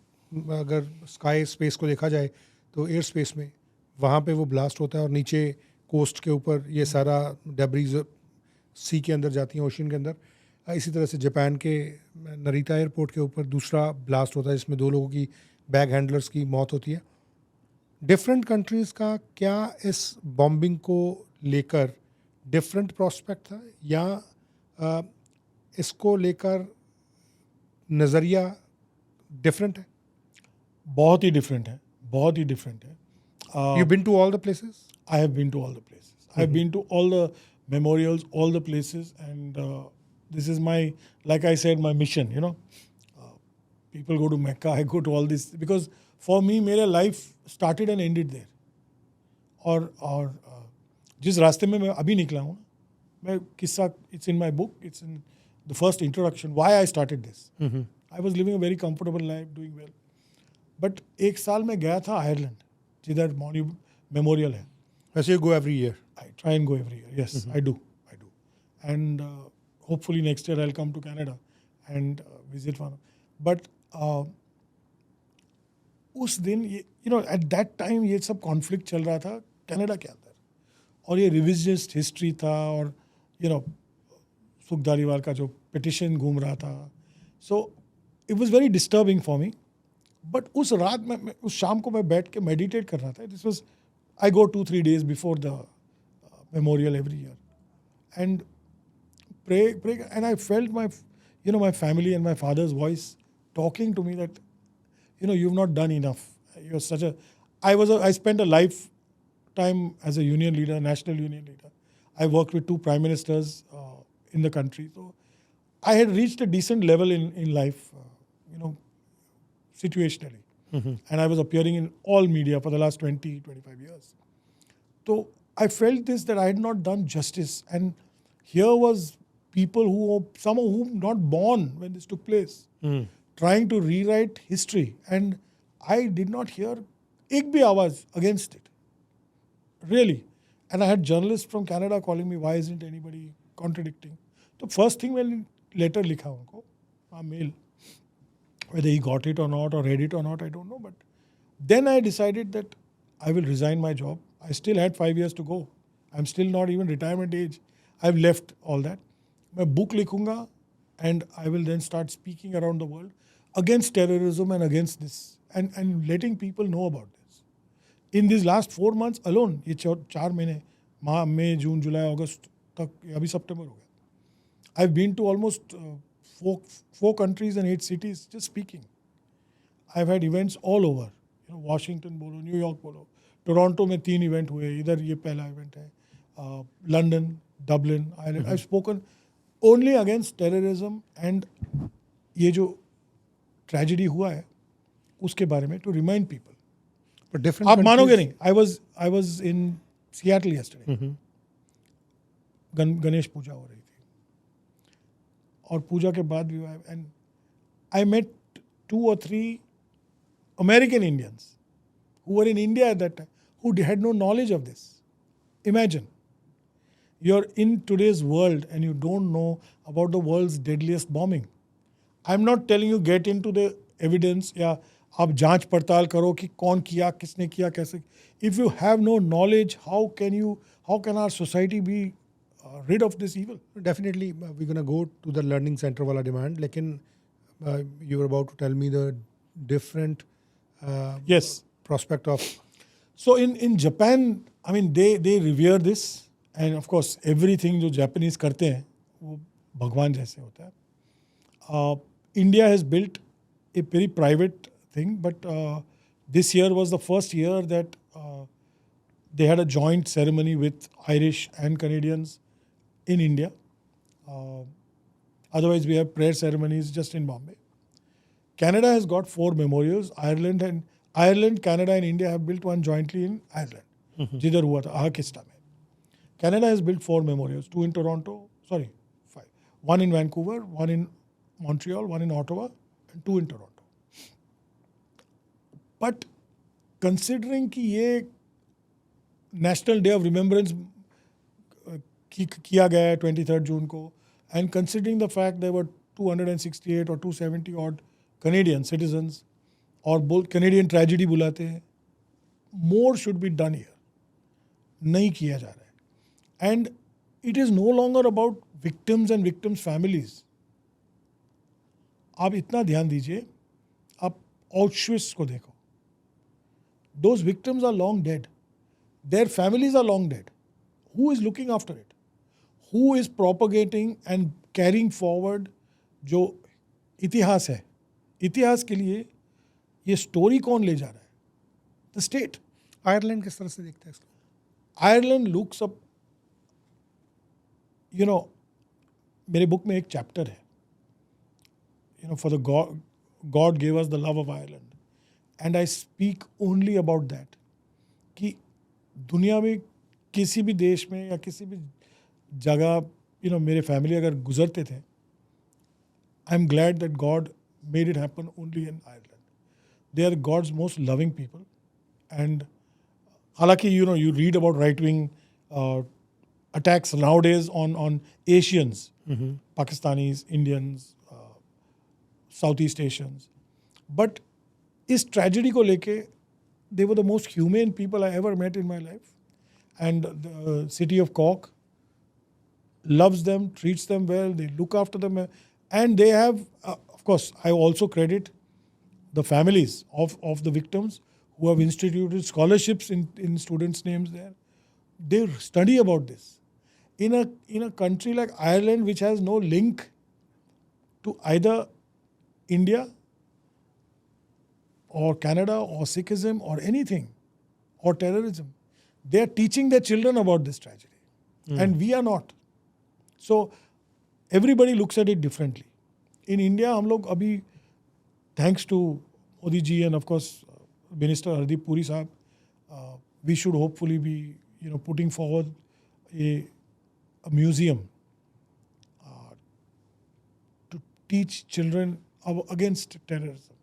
अगर स्काई स्पेस को देखा जाए तो एयर स्पेस में वहाँ पे वो ब्लास्ट होता है और नीचे कोस्ट के ऊपर ये सारा डेब्रीज सी के अंदर जाती हैं, ओशन के अंदर. इसी तरह से जापान के नरीता एयरपोर्ट के ऊपर दूसरा ब्लास्ट होता है जिसमें 2 लोगों की, बैग हैंडलर्स की मौत होती है. डिफरेंट कंट्रीज़ का क्या इस बॉम्बिंग को लेकर डिफरेंट प्रोस्पेक्ट था, या इसको लेकर नज़रिया डिफरेंट है? बहुत ही डिफरेंट है, बहुत ही डिफरेंट है. You've been to all the places? I have been to all the places. I've been to all the memorials, all the places, and this is like I said, my mission. People go to Mecca, I go to all this because for me, मेरा life started and ended there. और जिस रास्ते में मैं अभी निकला हूँ, मैं किस्सा, it's in my book, it's in the first introduction, why I started this. I was living a very comfortable life, doing well. But एक साल में गया था आयरलैंड, जिधर मेमोरियल है. वैसे you go every year? I try and go every year. Yes, I do. And hopefully next year I'll come to Canada and visit one. But उस दिन at that time ये सब conflict चल रहा था कनाडा के अंदर, और ये रिविजनिस्ट हिस्ट्री था, और सुख धालीवाल का जो पिटिशन घूम रहा था. So it was very disturbing for me. But उस रात में उस शाम को मैं बैठ के मेडिटेट कर रहा था. This was, I go 2-3 days before the memorial every year and pray, and I felt my family and my father's voice talking to me that you've not done enough. You're such a. I spent a lifetime as a union leader, national union leader. I worked with 2 prime ministers in the country, so I had reached a decent level in life, situationally, and I was appearing in all media for the last 20-25 years. So I felt that I had not done justice, and here was people some of whom not born when this took place, trying to rewrite history, and I did not hear ek bhi आवाज against it, really. And I had journalists from Canada calling me, why isn't anybody contradicting? So first thing, when letter likha unko, a mail, whether he got it or not or read it or not, I don't know, but then I decided that I will resign my job. I still had 5 years to go. I'm still not even retirement age. I've left all that. मैं book लिखूंगा, and I will then start speaking around the world against terrorism and against this, and letting people know about this. In these last 4 months alone, ये 4 महीने, मई, जून, जुलाई, अगस्त तक, अभी सितंबर हो गया. I've been to almost four countries and 8 cities just speaking. I've had events all over. Washington बोलो, New York बोलो, Toronto में 3 event हुए, इधर ये पहला इवेंट है, London, Dublin, Ireland. I've spoken only against terrorism and ये जो ट्रेजेडी हुआ है उसके बारे में, to remind people. But different आप मानोगे countries- नहीं, I was in Seattle yesterday. Ganesh पूजा हो रही थी और पूजा के बाद भी and I met 2 or 3 American Indians who were in India at that time who had no knowledge of this. Imagine, you're in today's world and you don't know about the world's deadliest bombing. I'm not telling you get into the evidence या आप जांच पड़ताल करो कि कौन किया, किसने किया, कैसे. If you have no knowledge, how can our society be rid of this evil? Definitely, we're gonna go to the learning center वाला demand. लेकिन you were about to tell me the different Yes. prospect of. So in Japan, I mean they revere this, and of course everything जो Japanese करते हैं वो भगवान जैसे होता है. India has built a very private thing, but this year was the first year that they had a joint ceremony with Irish and Canadians in India. Otherwise, we have prayer ceremonies just in Bombay. Canada has got 4 memorials. Ireland, Canada, and India have built one jointly in Ireland. जिधर हुआ था आकिस्टा में. Canada has built 4 memorials. 2 in Toronto. Sorry, 5. 1 in Vancouver, 1 in Montreal, 1 in Ottawa, and 2 in Toronto. But considering कि ये National Day of Remembrance किया गया है 23rd जून को, and considering the fact there were 268 or 270 odd Canadian citizens, और बोल Canadian tragedy बुलाते हैं, more should be done here. नहीं किया जा रहा है. And it is no longer about victims and victims' families. आप इतना ध्यान दीजिए, आप Auschwitz को देखो. Those victims are long dead. Their families are long dead. Who is looking after it? Who is propagating and carrying forward जो इतिहास है? इतिहास के लिए ये स्टोरी कौन ले जा रहा है? The state. आयरलैंड किस तरह से देखता है इसको? Ireland looks up, मेरे बुक में एक चैप्टर है, for the God gave us the love of Ireland, and I speak only about that, कि दुनिया में किसी भी देश में या किसी भी जगह मेरे फैमिली अगर गुजरते थे, I am glad that God made it happen only in Ireland. They are God's most loving people. And हालांकि you read about right wing attacks nowadays on Asians, Pakistanis, Indians, Southeast Asians. But इस tragedy को लेके they were the most humane people I ever met in my life. And the city of Cork loves them, treats them well, they look after them. And they have, of course, I also credit the families of the victims who have instituted scholarships in students' names there. They study about this. In a country like Ireland, which has no link to either India or Canada or Sikhism or anything or terrorism, they are teaching their children about this tragedy. And we are not. So everybody looks at it differently. In India, हम लोग अभी, thanks to Modi ji and of course Minister Hardeep Puri Sahab, we should hopefully be putting forward a museum to teach children against terrorism.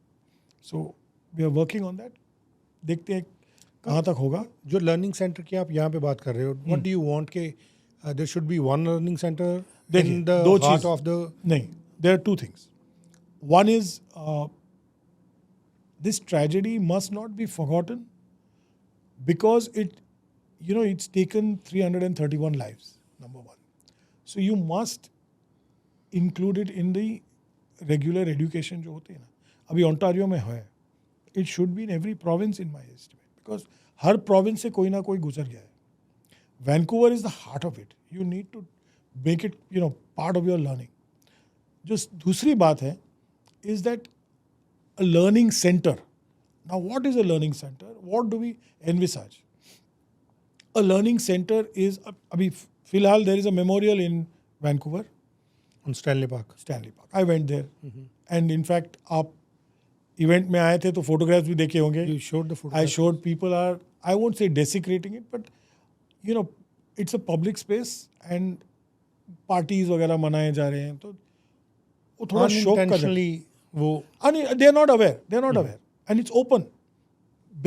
So we are working on that. देखते हैं कहाँ तक होगा. जो learning centre की आप यहाँ पे बात कर रहे हो, व्हाट डू यू वांट के there should be one learning centre in the heart of the. नहीं, there are 2 things. One is this tragedy must not be forgotten because it's taken 331 lives, number one. So you must include it in the regular education जो होती है ना. अभी Ontario में है. It should be in every province in my estimate, because हर province से कोई ना कोई गुजर गया है. Vancouver is the heart of it. You need to make it part of your learning. जो दूसरी बात है is that a learning center. Now, what is a learning center? What do we envisage? A learning center is, abhi filhal there is a memorial in Vancouver, on Stanley Park. Stanley Park. I went there, and in fact, आप event में आए थे तो photographs भी देखे होंगे. You showed the photo. I showed people are, I won't say desecrating it, but it's a public space and parties वगैरह मनाए जा रहे हैं तो वो थोड़ा शौक का Unintentionally वो they are not aware and it's open.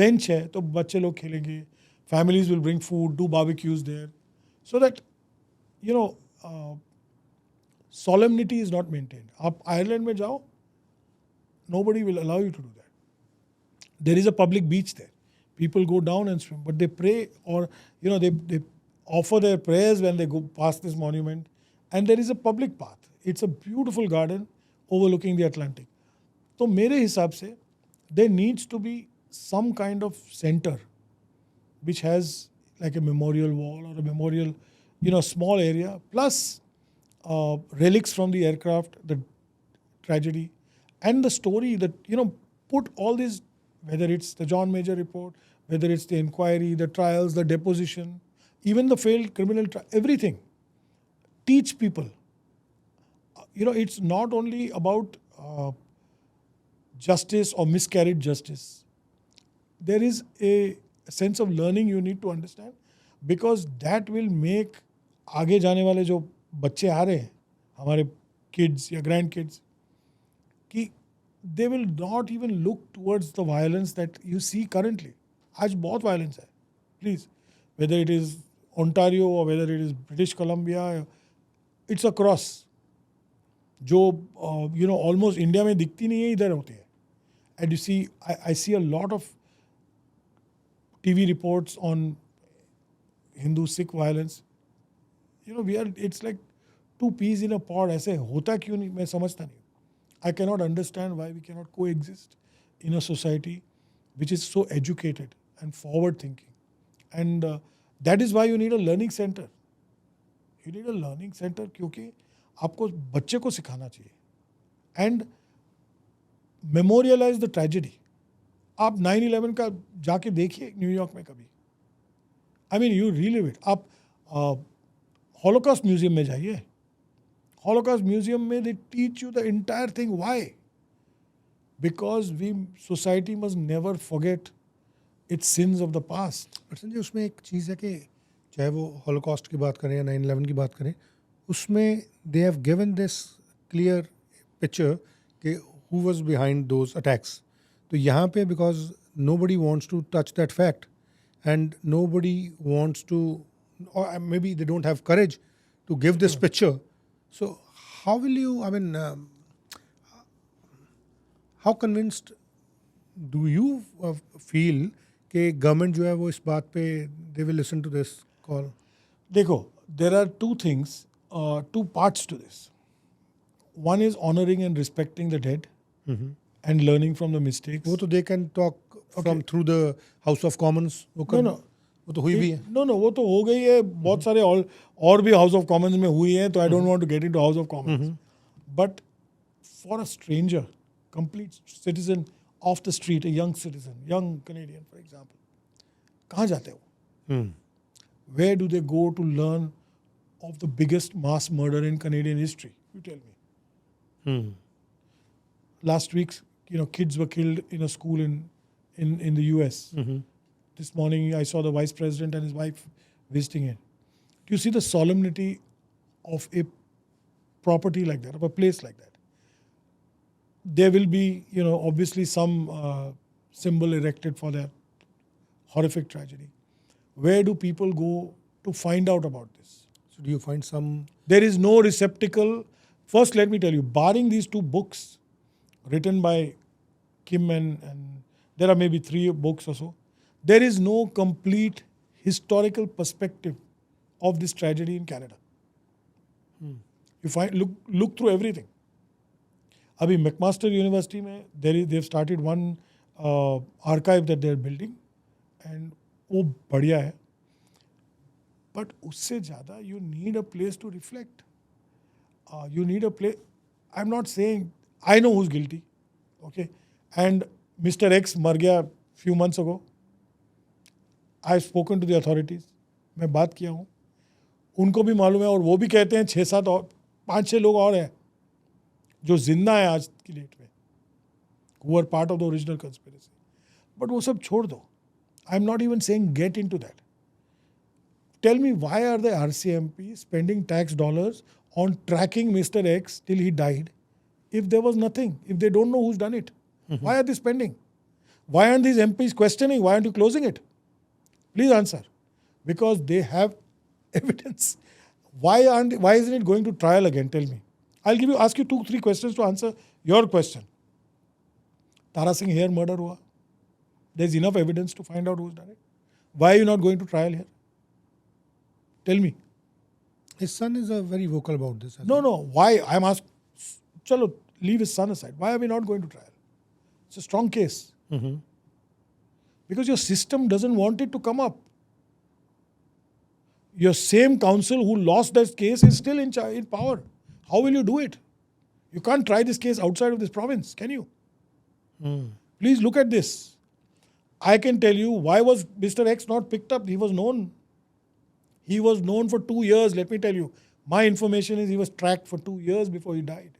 Bench है तो बच्चे लोग खेलेंगे. Families will bring food, do barbecues there, so that solemnity is not maintained. आप Ireland में जाओ, nobody will allow you to do that. There is a public beach there. People go down and swim, but they pray or they offer their prayers when they go past this monument. And there is a public path. It's a beautiful garden overlooking the Atlantic. तो मेरे हिसाब से there needs to be some kind of center which has like a memorial wall or a memorial, small area, plus relics from the aircraft, the tragedy, and the story that, put all these, whether it's the John Major report, whether it's the inquiry, the trials, the deposition, even the failed criminal trial, everything. Teach people. It's not only about justice or miscarried justice. There is a sense of learning you need to understand, because that will make आगे जाने वाले जो बच्चे आ रहे हैं हमारे kids या grandkids कि they will not even look towards the violence that you see currently. आज बहुत violence है. Please, whether it is Ontario or whether it is British Columbia, it's across. जो almost India में दिखती नहीं है इधर होती है. And you see, I see a lot of TV reports on Hindu-Sikh violence. It's like two peas in a pod. ऐसे होता क्यों नहीं मैं समझता नहीं. I cannot understand why we cannot coexist in a society which is so educated and forward-thinking. And that is why you need a learning center. You need a learning center क्योंकि आपको बच्चे को सिखाना चाहिए. And memorialize the tragedy. आप 9/11 का जाके देखिए न्यूयॉर्क में कभी. I mean, you relive it. आप हॉलोकॉस्ट म्यूजियम में जाइए. हॉलोकॉस्ट म्यूजियम में they teach you the entire thing. Why? Because society must never forget its sins of the past. पर संजय उसमें एक चीज़ है कि चाहे वो हॉलोकॉस्ट की बात करें या 9/11 की बात करें, उसमें they have given this clear picture कि who was behind those attacks. तो यहाँ पे because nobody wants to touch that fact and nobody wants to, or maybe they don't have courage to give this picture. So how will you, how convinced do you feel कि government जो है वो इस बात पे they will listen to this call? देखो, there are two things, two parts to this. One is honoring and respecting the dead and learning from the mistakes. वो तो they can talk from through the house of Commons. वो तो हुई भी है. No, वो तो हो गई है. बहुत सारे और भी हाउस ऑफ कॉमन्स में हुई है, तो I don't want to get into House of Commons. But for a stranger, complete citizen of the street, a young citizen, young Canadian, for example, कहाँ जाते हो? Where do they go to learn of the biggest mass murder in Canadian history? You tell me. Last week, kids were killed in a school in the US. This morning, I saw the vice president and his wife visiting it. Do you see the solemnity of a property like that, of a place like that? There will be, obviously some symbol erected for that horrific tragedy. Where do people go to find out about this? So do you find some? There is no receptacle. First, let me tell you, barring these two books written by Kim and there are maybe 3 books or so, there is no complete historical perspective of this tragedy in Canada. You look through everything. Abhi McMaster University mein they've started one archive that they're building, and वो बढ़िया है, but उससे ज़्यादा you need a place to reflect. You need a place. I'm not saying I know who's guilty, okay? And Mr. X मर गया few months ago. I've spoken to the authorities. मैं बात किया हूँ, उनको भी मालूम है, और वो भी कहते हैं 6-7 और 5-6 लोग और हैं जो जिंदा है आज की डेट में, who are part of the original conspiracy. But वो सब छोड़ दो. I'm not even saying get into that. Tell me, why are the RCMP spending tax dollars on tracking Mr. X till he died if there was nothing, if they don't know who's done it? Why are they spending? Why aren't these MPs questioning? Why aren't you closing it? Please answer. Because they have evidence. Why isn't it going to trial again? Tell me. I'll ask you 2-3 questions to answer your question. Tara Singh hair murder hua. There's enough evidence to find out who's done it. Why are you not going to trial here? Tell me. His son is very vocal about this. No. Why? I'm asked. Chalo, leave his son aside. Why are we not going to trial? It's a strong case. Because your system doesn't want it to come up. Your same council who lost that case is still in power. How will you do it? You can't try this case outside of this province, can you? Please look at this. I can tell you, why was Mr. X not picked up? He was known. He was known for 2 years, let me tell you. My information is he was tracked for 2 years before he died.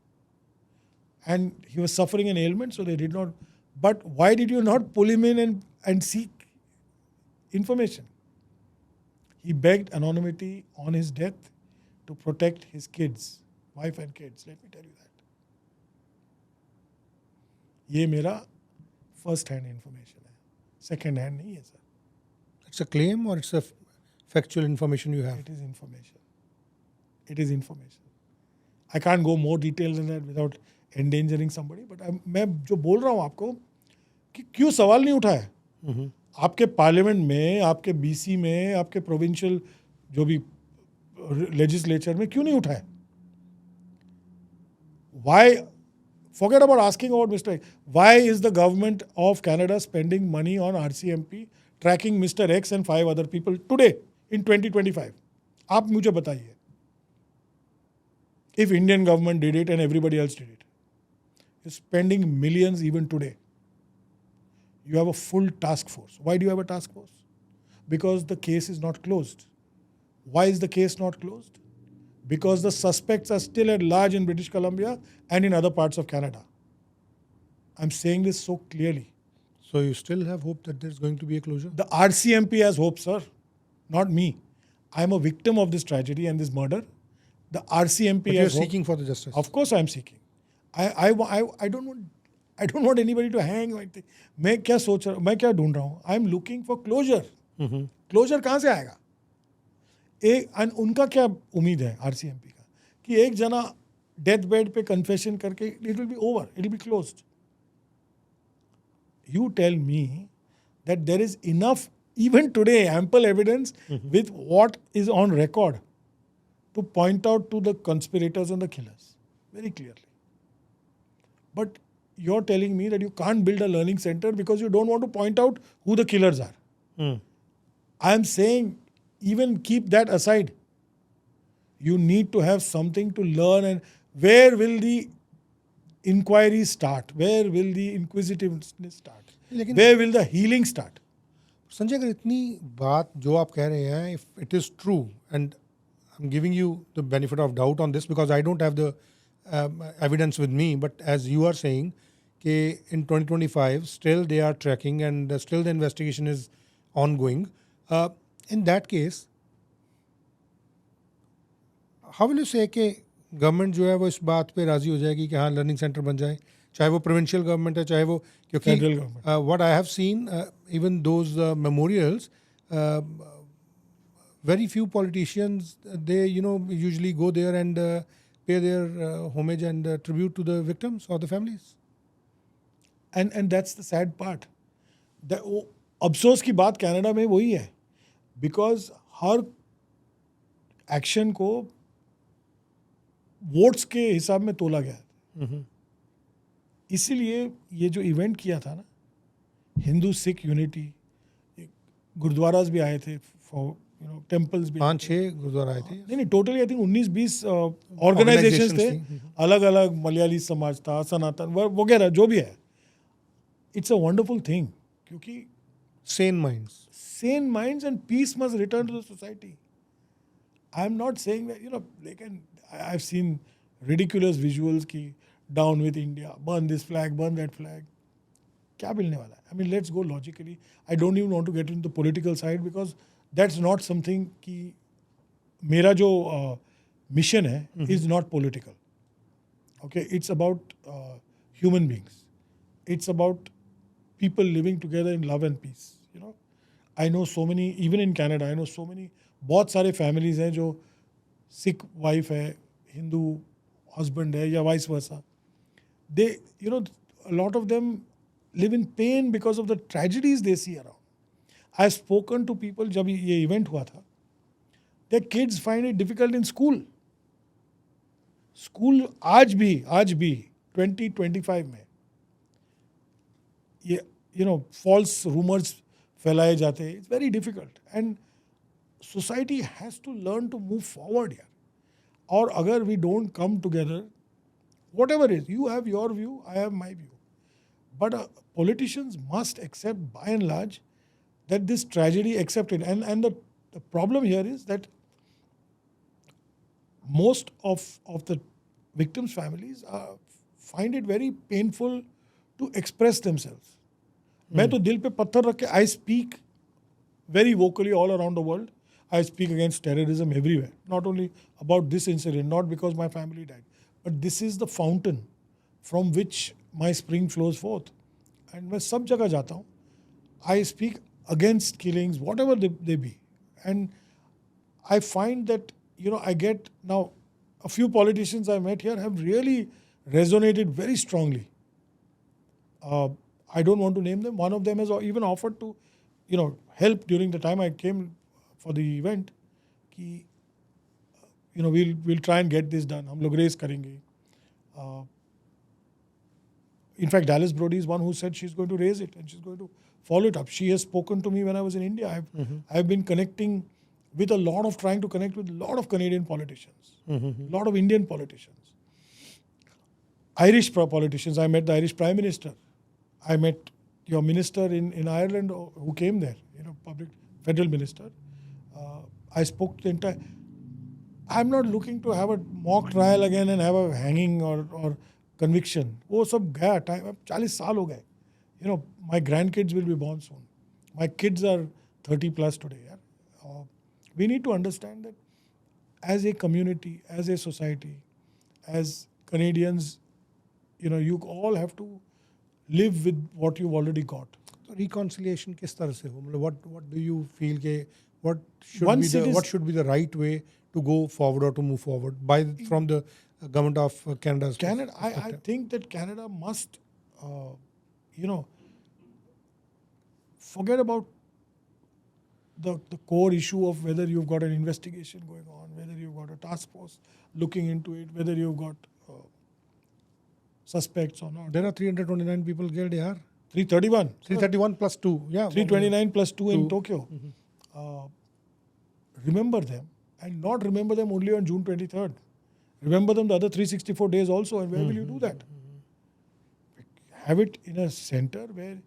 And he was suffering an ailment, so they did not. But why did you not pull him in and seek information? He begged anonymity on his death to protect his kids, wife and kids. Let me tell you that. ये मेरा first hand information है, second hand नहीं है sir. It's a claim or it's a factual information you have? It is information. It is information. I can't go more details than that without endangering somebody. But मैं जो बोल रहा हूँ आपको कि क्यों सवाल नहीं उठा है आपके पार्लियामेंट में, आपके बीसी में, आपके प्रोविंशियल जो भी लेजिस्लेचर में क्यों नहीं उठा है? Why? Forget about asking about Mr. X. Why is the government of Canada spending money on RCMP tracking Mr. X and 5 other people today in 2025? आप मुझे बताइए. If Indian government did it and everybody else did it, is spending millions even today. You have a full task force. Why do you have a task force? Because the case is not closed. Why is the case not closed? Because the suspects are still at large in British Columbia and in other parts of Canada. I'm saying this so clearly. So you still have hope that there's going to be a closure? The RCMP has hope, sir, not me. I'm a victim of this tragedy and this murder. The RCMP But you're has hope. seeking for the justice. Of course I'm seeking. I don't want anybody to hang. मैं क्या सोच रहा हूँ, मैं क्या ढूंढ रहा हूँ? I'm looking for closure. Closure कहाँ से आएगा? उनका क्या उम्मीद है आरसीएमपी का कि एक जना डेथ बेड पे कन्फेशन करके it will be over, it will be closed. You tell me that there is enough, even today, ample evidence with what is on record to point out to the conspirators and the killers very clearly. But you're telling me that you can't build a learning center because you don't want to point out who the killers are. I'm saying, even keep that aside. You need to have something to learn. And where will the inquiry start? Where will the inquisitiveness start? Where will the healing start? Sanjay, अगर इतनी बात जो आप कह रहे हैं, if it is true, and I'm giving you the benefit of doubt on this because I don't have the evidence with me, but as you are saying, कि in 2025 still they are tracking and still the investigation is ongoing. In that case, how will you say कि government जो है वो इस बात पे राजी हो जाएगी कि हाँ लर्निंग सेंटर बन जाए, चाहे वो प्रोविंशियल गवर्नमेंट है, चाहे वो, क्योंकि what I have seen even those memorials, very few politicians, they usually go there and pay their homage and tribute to the victims or the families. And that's the sad part. अफसोस की बात Canada में वही है, because her action को votes के हिसाब में तोला गया. इसीलिए ये जो इवेंट किया था ना, हिंदू सिख यूनिटी, गुरुद्वाराज भी आए थे, फॉर टेम्पल्स भी। 5-6 गुरुद्वारा आए थे। नहीं, टोटली आई थिंक 19-20 ऑर्गेनाइजेशंस थे, थी। अलग अलग, मलयाली समाज था, सनातन वगैरह जो भी है। इट्स अ वंडरफुल थिंग, क्योंकि Sen minds. sane minds and peace must return to the society. I am not saying that, I've seen ridiculous visuals ki down with India, burn this flag, burn that flag. क्या मिलने वाला है? I mean, let's go logically. I don't even want to get into the political side because that's not something कि मेरा जो mission है is not political. Okay, it's about human beings. It's about people living together in love and peace. I know so many, even in Canada, I know so many, बहुत सारे families हैं जो Sikh wife है, Hindu husband है, या vice versa. They, a lot of them live in pain because of the tragedies they see around. I've spoken to people, जब ये event हुआ था, their kids find it difficult in school. School आज भी 2025 में ये false rumors फैलाए जाते हैं. It's very difficult, and society has to learn to move forward here. और अगर we don't come together, whatever it is, you have your view, I have my view, but politicians must accept by and large that this tragedy accepted. And the problem here is that most of the victims' families find it very painful to express themselves. मैं तो दिल पे पत्थर रख के, I speak very vocally all around the world. I speak against terrorism everywhere. Not only about this incident, not because my family died, but this is the fountain from which my spring flows forth. And मैं सब जगह जाता हूँ. I speak against killings, whatever they be. And I find that, I get now, a few politicians I met here have really resonated very strongly. I don't want to name them. One of them has even offered to, help during the time I came for the event. कि, we'll try and get this done. हम लोग raise करेंगे. In fact, Dallas Brody is one who said she's going to raise it and she's going to follow it up. She has spoken to me when I was in India. I've been connecting with trying to connect with a lot of Canadian politicians, a lot of Indian politicians, Irish politicians. I met the Irish Prime Minister. I met your minister in Ireland who came there, public federal minister. I spoke to the entire. I'm not looking to have a mock trial again and have a hanging or conviction. वो सब गया time. अब 40 साल हो गए. My grandkids will be born soon. My kids are 30 plus today. We need to understand that as a community, as a society, as Canadians, you all have to live with what you've already got. तो reconciliation किस तरह से हो? मतलब what do you feel के what should be the right way to go forward or to move forward from the government of Canada's Canada, I perspective? think that Canada must, forget about the core issue of whether you've got an investigation going on, whether you've got a task force looking into it, whether you've got suspects or not. There are 329 people killed here. 331. 331 plus 2. Yeah. 329 plus 2 in Tokyo. Remember them, and not remember them only on June 23rd. Remember them the other 364 days also, and where will you do that? Have it in a center where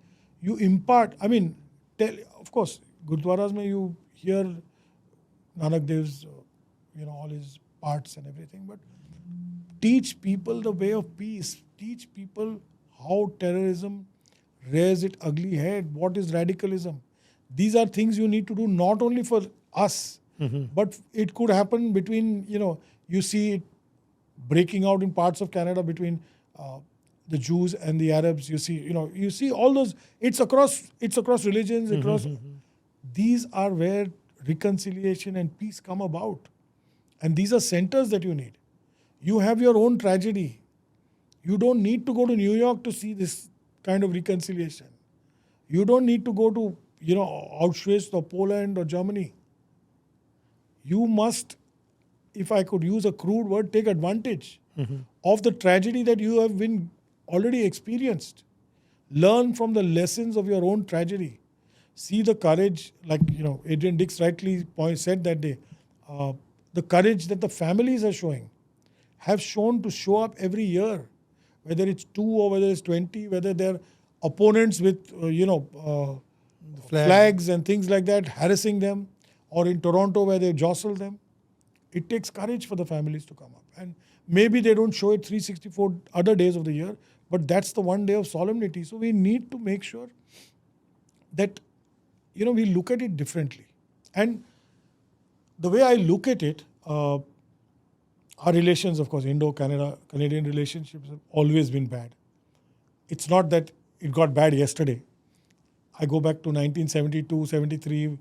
you impart, of course, Gurdwaras mein you hear Nanak Dev's, all his parts and everything, but teach people the way of peace. Teach people how terrorism rears its ugly head. What is radicalism? These are things you need to do not only for us, but it could happen between, you see it breaking out in parts of Canada between the Jews and the Arabs. You see all those. It's across religions. These are where reconciliation and peace come about, and these are centers that you need. You have your own tragedy. You don't need to go to New York to see this kind of reconciliation. You don't need to go to, Auschwitz or Poland or Germany. You must, if I could use a crude word, take advantage of the tragedy that you have been already experienced. Learn from the lessons of your own tragedy. see the courage, like Adrian Dix rightly said that day, the courage that the families are showing, have shown to show up every year, whether it's 2 or whether it's 20, whether they're opponents with flags and things like that, harassing them, or in Toronto where they jostle them. It takes courage for the families to come up. And maybe they don't show it 364 other days of the year, but that's the one day of solemnity. So we need to make sure that, we look at it differently. And the way I look at it, our relations, of course, Indo-Canadian relationships have always been bad. It's not that it got bad yesterday. I go back to 1972, 73,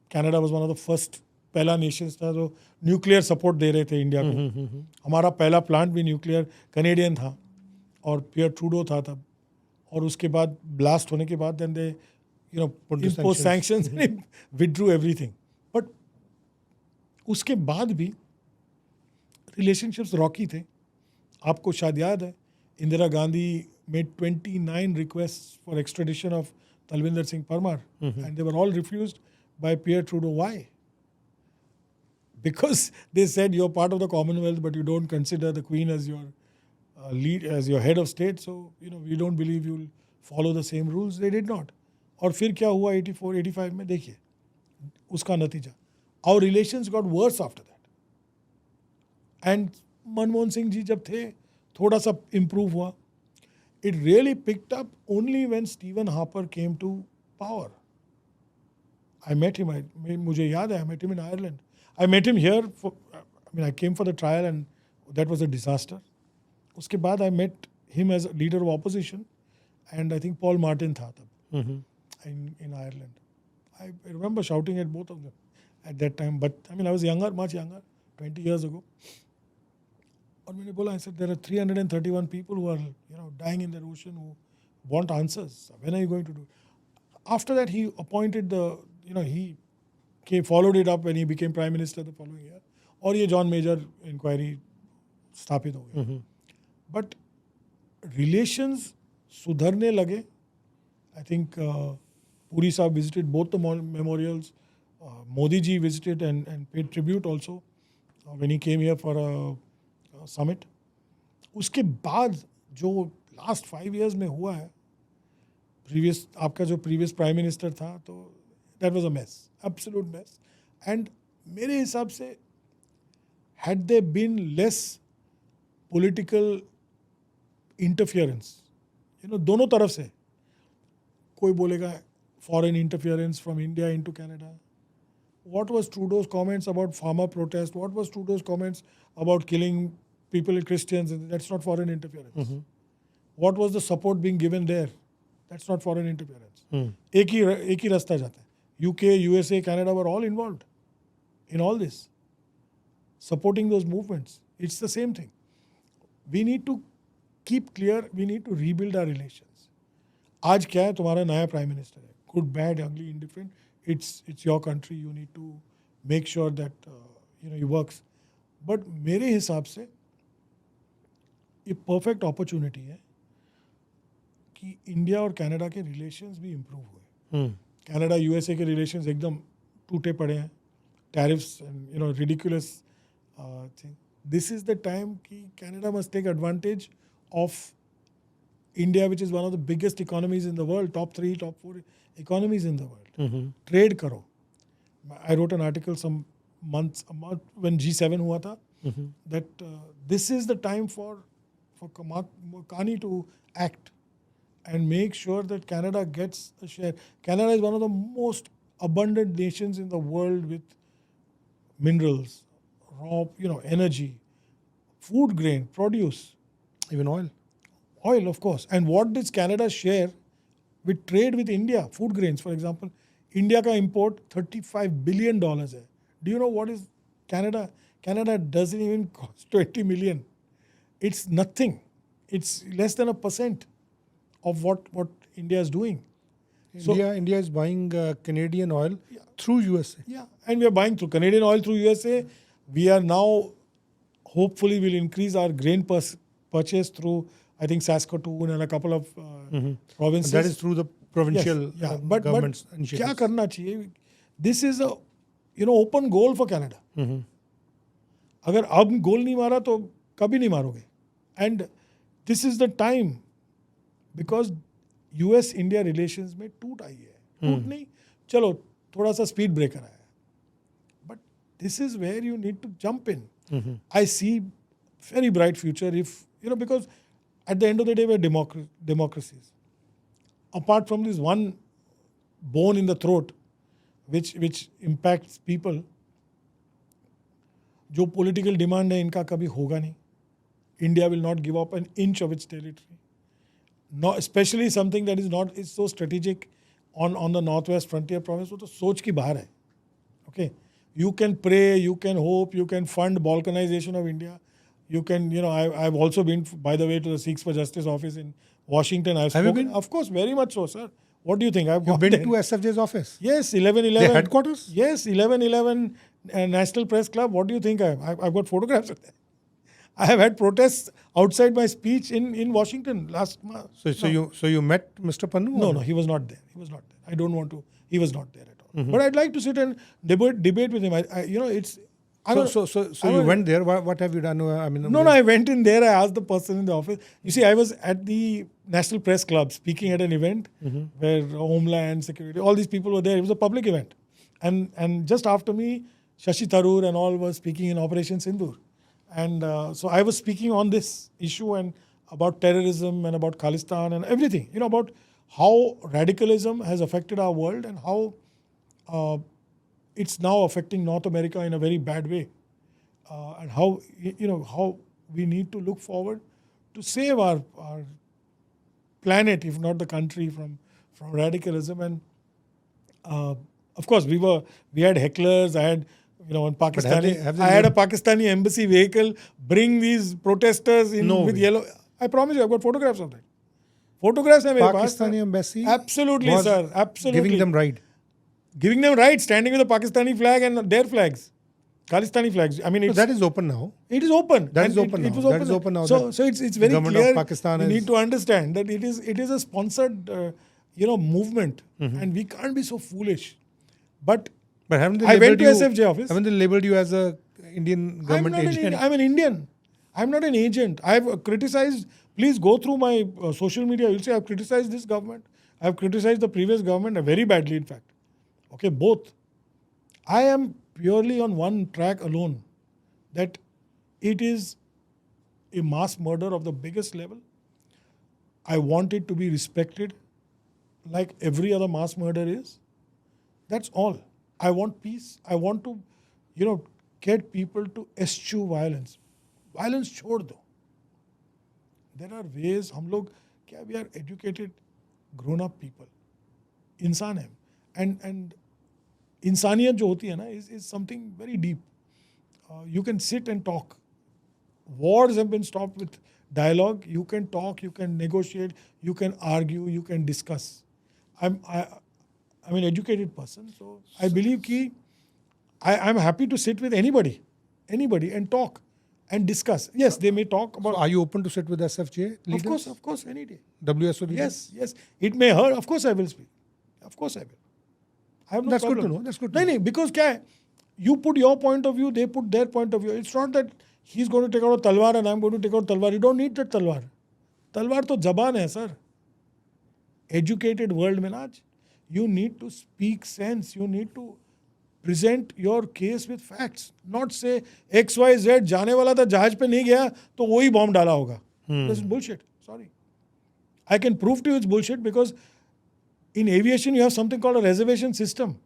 Canada was one of the first पहला Nations था जो nuclear support दे रहे थे India को. हमारा पहला plant भी nuclear Canadian था और पियर ट्रूडो था तब. और उसके बाद ब्लास्ट होने के बाद then they impose sanctions and withdrew everything. But उसके बाद भी रिलेशनशिप्स रॉकी थे. आपको शायद याद है, Indira Gandhi made 29 requests for extradition of Talvinder Singh Parmar, and they were all refused by Pierre Trudeau. Why? Because they said you're part of the Commonwealth, but you don't consider the Queen as your as your head of state. So we don't believe you'll follow the same rules. They did not. और फिर क्या हुआ 84, 85 में देखिए उसका नतीजा. Our relations got worse after that. And Manmohan Singh ji जब थे थोड़ा सा improve हुआ. It really picked up only when Stephen Harper came to power. I met him. मुझे याद है, I met him in Ireland. I met him here. I came for the trial and that was a disaster. उसके बाद I met him as a leader of opposition, and I think Paul Martin था तब in Ireland. I remember shouting at both of them at that time. But I was younger, much younger, 20 years ago. और मैंने बोला, I said, there are 331 people who are dying in the ocean who want answers. When are you going to do it? After that, he appointed he followed it up when he became Prime Minister the following year. और ये John Major inquiry स्थापित हो गया. But relations सुधरने लगे. I think Puri Saab visited both the memorials. Modi ji visited and paid tribute also when he came here for a summit. उसके बाद जो last 5 years में हुआ है, आपका जो previous Prime Minister था, तो that was a mess, absolute mess. And मेरे हिसाब से had there been less political interference, दोनों तरफ से, कोई बोलेगा foreign interference from India into Canada. What was Trudeau's comments about farmer protest? What was Trudeau's comments about killing people, Christians? That's not foreign interference. What was the support being given there? That's not foreign interference. एक ही रास्ता जाता है. UK, USA, Canada were all involved in all this, supporting those movements. It's the same thing. We need to keep clear. We need to rebuild our relations. आज क्या है, तुम्हारा नया prime minister है. Good, bad, ugly, indifferent. It's your country. You need to make sure that he works. But मेरे हिसाब से ये perfect opportunity है कि इंडिया और कनाडा के रिलेशंस भी इम्प्रूव हुए. कनाडा यूएसए के रिलेशंस एकदम टूटे पड़े हैं. Tariffs and ridiculous thing. This is the time कि Canada must take advantage of India, which is one of the biggest economies in the world, top 3, top 4 economies in the world. Trade karo. I wrote an article some months when G7 hua tha, that this is the time for Carney to act and make sure that Canada gets a share. Canada is one of the most abundant nations in the world with minerals, raw, energy, food grain, produce, even oil. Oil, of course. And what does Canada share with trade with India? Food grains, for example. India ka import $35 billion hai. Do you know what is Canada? Canada doesn't even cost 20 million. It's nothing. It's less than 1% of what India is doing. India is buying Canadian oil through USA. Yeah, and we are buying through Canadian oil through USA. We are now, hopefully, will increase our grain purchase through, I think, Saskatoon and a couple of provinces. And that is through the provincial Yes, yeah, but governments क्या initiatives. करना चाहिए? This is a open goal for Canada. Mhm. अगर अब गोल नहीं मारा तो कभी नहीं मारोगे. And this is the time, because US India relations में टूट आई है. टूट नहीं, चलो थोड़ा सा स्पीड ब्रेकर आया, but this is where you need to jump in. I see very bright future if, because at the end of the day we're democracies. Apart from this one bone in the throat which impacts people, जो political demand है इनका कभी होगा नहीं. India will not give up an inch of its territory. No, especially something that is so strategic on the northwest frontier province. वो तो सोच की बाहर है. Okay, you can pray, you can hope, you can fund balkanization of India. You can, I've also been, by the way, to the Sikhs for Justice office in Washington. Have you spoken, been? Of course, very much so, sir. What do you think? I've You've gone been there. to SFJ's office? Yes, 11/11. Their headquarters? Yes, 11/11 National Press Club. What do you think? I've got photographs of that. I have had protests outside my speech in Washington last month. So you met Mr. Pannu? No, he was not there. He was not there. I don't want to. He was not there at all. But I'd like to sit and debate with him. It's. So you went there. What have you done? I mean, No, I went in there. I asked the person in the office. You see, I was at the National Press Club speaking at an event where Homeland Security, all these people were there. It was a public event. And just after me, Shashi Tharoor and all were speaking in Operation Sindoor. And so I was speaking on this issue and about terrorism and about Khalistan and everything, about how radicalism has affected our world and how it's now affecting North America in a very bad way. And how, how we need to look forward to save our planet, if not the country, from radicalism. And of course, we had hecklers. I had, in Pakistani, have they I had a Pakistani embassy vehicle bring these protesters in with yellow. I promise you, I've got photographs of that. Photographs are Pakistani embassy absolutely, was sir. Absolutely. giving them ride. Giving them rights, standing with the Pakistani flag and their flags. Khalistani flags. I mean, So that is open now. it is open. That And is open it now. was That open. is open now. So That it's very government of clear. Pakistan you is- need to understand that it is a sponsored movement, and we can't be so foolish. But But haven't they I went labeled to you, SFJ office. Haven't they labeled you as a Indian government agent? I'm an Indian. I'm not an agent. I've criticized. Please go through my social media. You'll see I've criticized this government. I've criticized the previous government very badly, in fact. Okay, both. I am purely on one track alone, that it is a mass murder of the biggest level. I want it to be respected like every other mass murder is. That's all. I want peace. I want to, get people to eschew violence. Violence छोड़ दो. There are ways. हम लोग क्या, we are educated, grown-up people. इंसान है. And इंसानियत जो होती है ना is something very deep. You can sit and talk. Wars have been stopped with dialogue. You can talk, you can negotiate, you can argue, you can discuss. I'm an educated person, so I believe कि I'm happy to sit with anybody, and talk and discuss. Yes, they may talk about. So are you open to sit with SFJ leaders? Of course, any day. WSO leaders? Yes. It may hurt. Of course, I will speak. Of course, I will. I have no That's good problem. to know. That's good to No, know. no, because क्या है? You put your point of view, they put their point of view. It's not that he's going to take out a talwar and I'm going to take out talwar. You don't need that talwar. Talwar तो जबान है, sir. Educated world में ना आज, you need to speak sense. You need to present your case with facts. Not say XYZ जाने वाला था जहाज पे नहीं गया तो वही बॉम्ब डाला होगा. This is bullshit. Sorry. I can prove to you it's bullshit because in aviation you have something called a reservation system.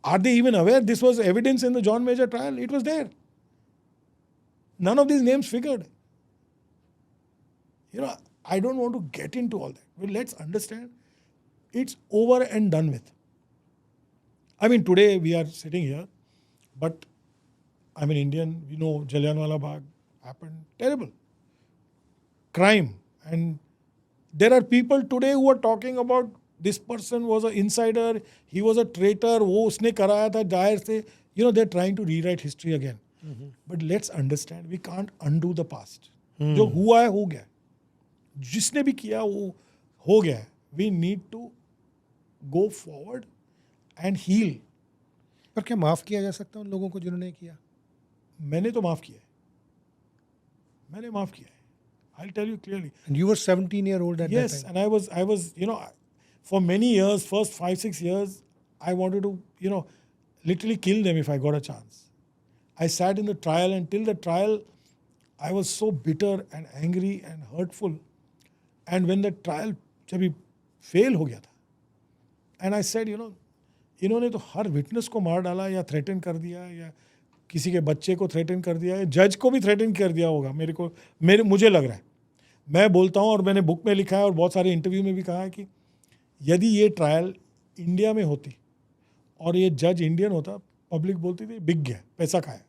Are they even aware this was evidence in the John Major trial? It was there. None of these names figured. I don't want to get into all that. But let's understand, it's over and done with. I mean, today we are sitting here, but I'm an Indian. We know Jallianwala Bagh happened. Terrible. Crime. And there are people today who are talking about this person was an insider, he was a traitor, वो उसने कराया था जाहिर से. They're trying to rewrite history again. But let's understand, we can't undo the past. जो हुआ है हो गया. जिसने भी किया वो हो गया. We need to go forward and heal. पर क्या माफ़ किया जा सकता है उन लोगों को जिन्होंने किया? मैंने तो माफ़ किया है. मैंने माफ़ किया है. I'll tell you clearly. And you were 17-year-old at that Yes, time. and I was, for many years, first 5-6 years, I wanted to, literally kill them if I got a chance. I sat in the trial, and till the trial, I was so bitter and angry and hurtful. And when the trial जब ये fail हो गया था, and I said, इन्होंने तो हर witness को मार डाला या थ्रेटन कर दिया या किसी के बच्चे को थ्रेटन कर दिया या जज को भी थ्रेटन कर दिया होगा. मुझे लग रहा है. मैं बोलता हूँ और मैंने बुक में लिखा है और बहुत सारे इंटरव्यू में भी कहा है कि यदि ये ट्रायल इंडिया में होती और ये जज इंडियन होता, पब्लिक बोलती थी बिक गया, पैसा खाया.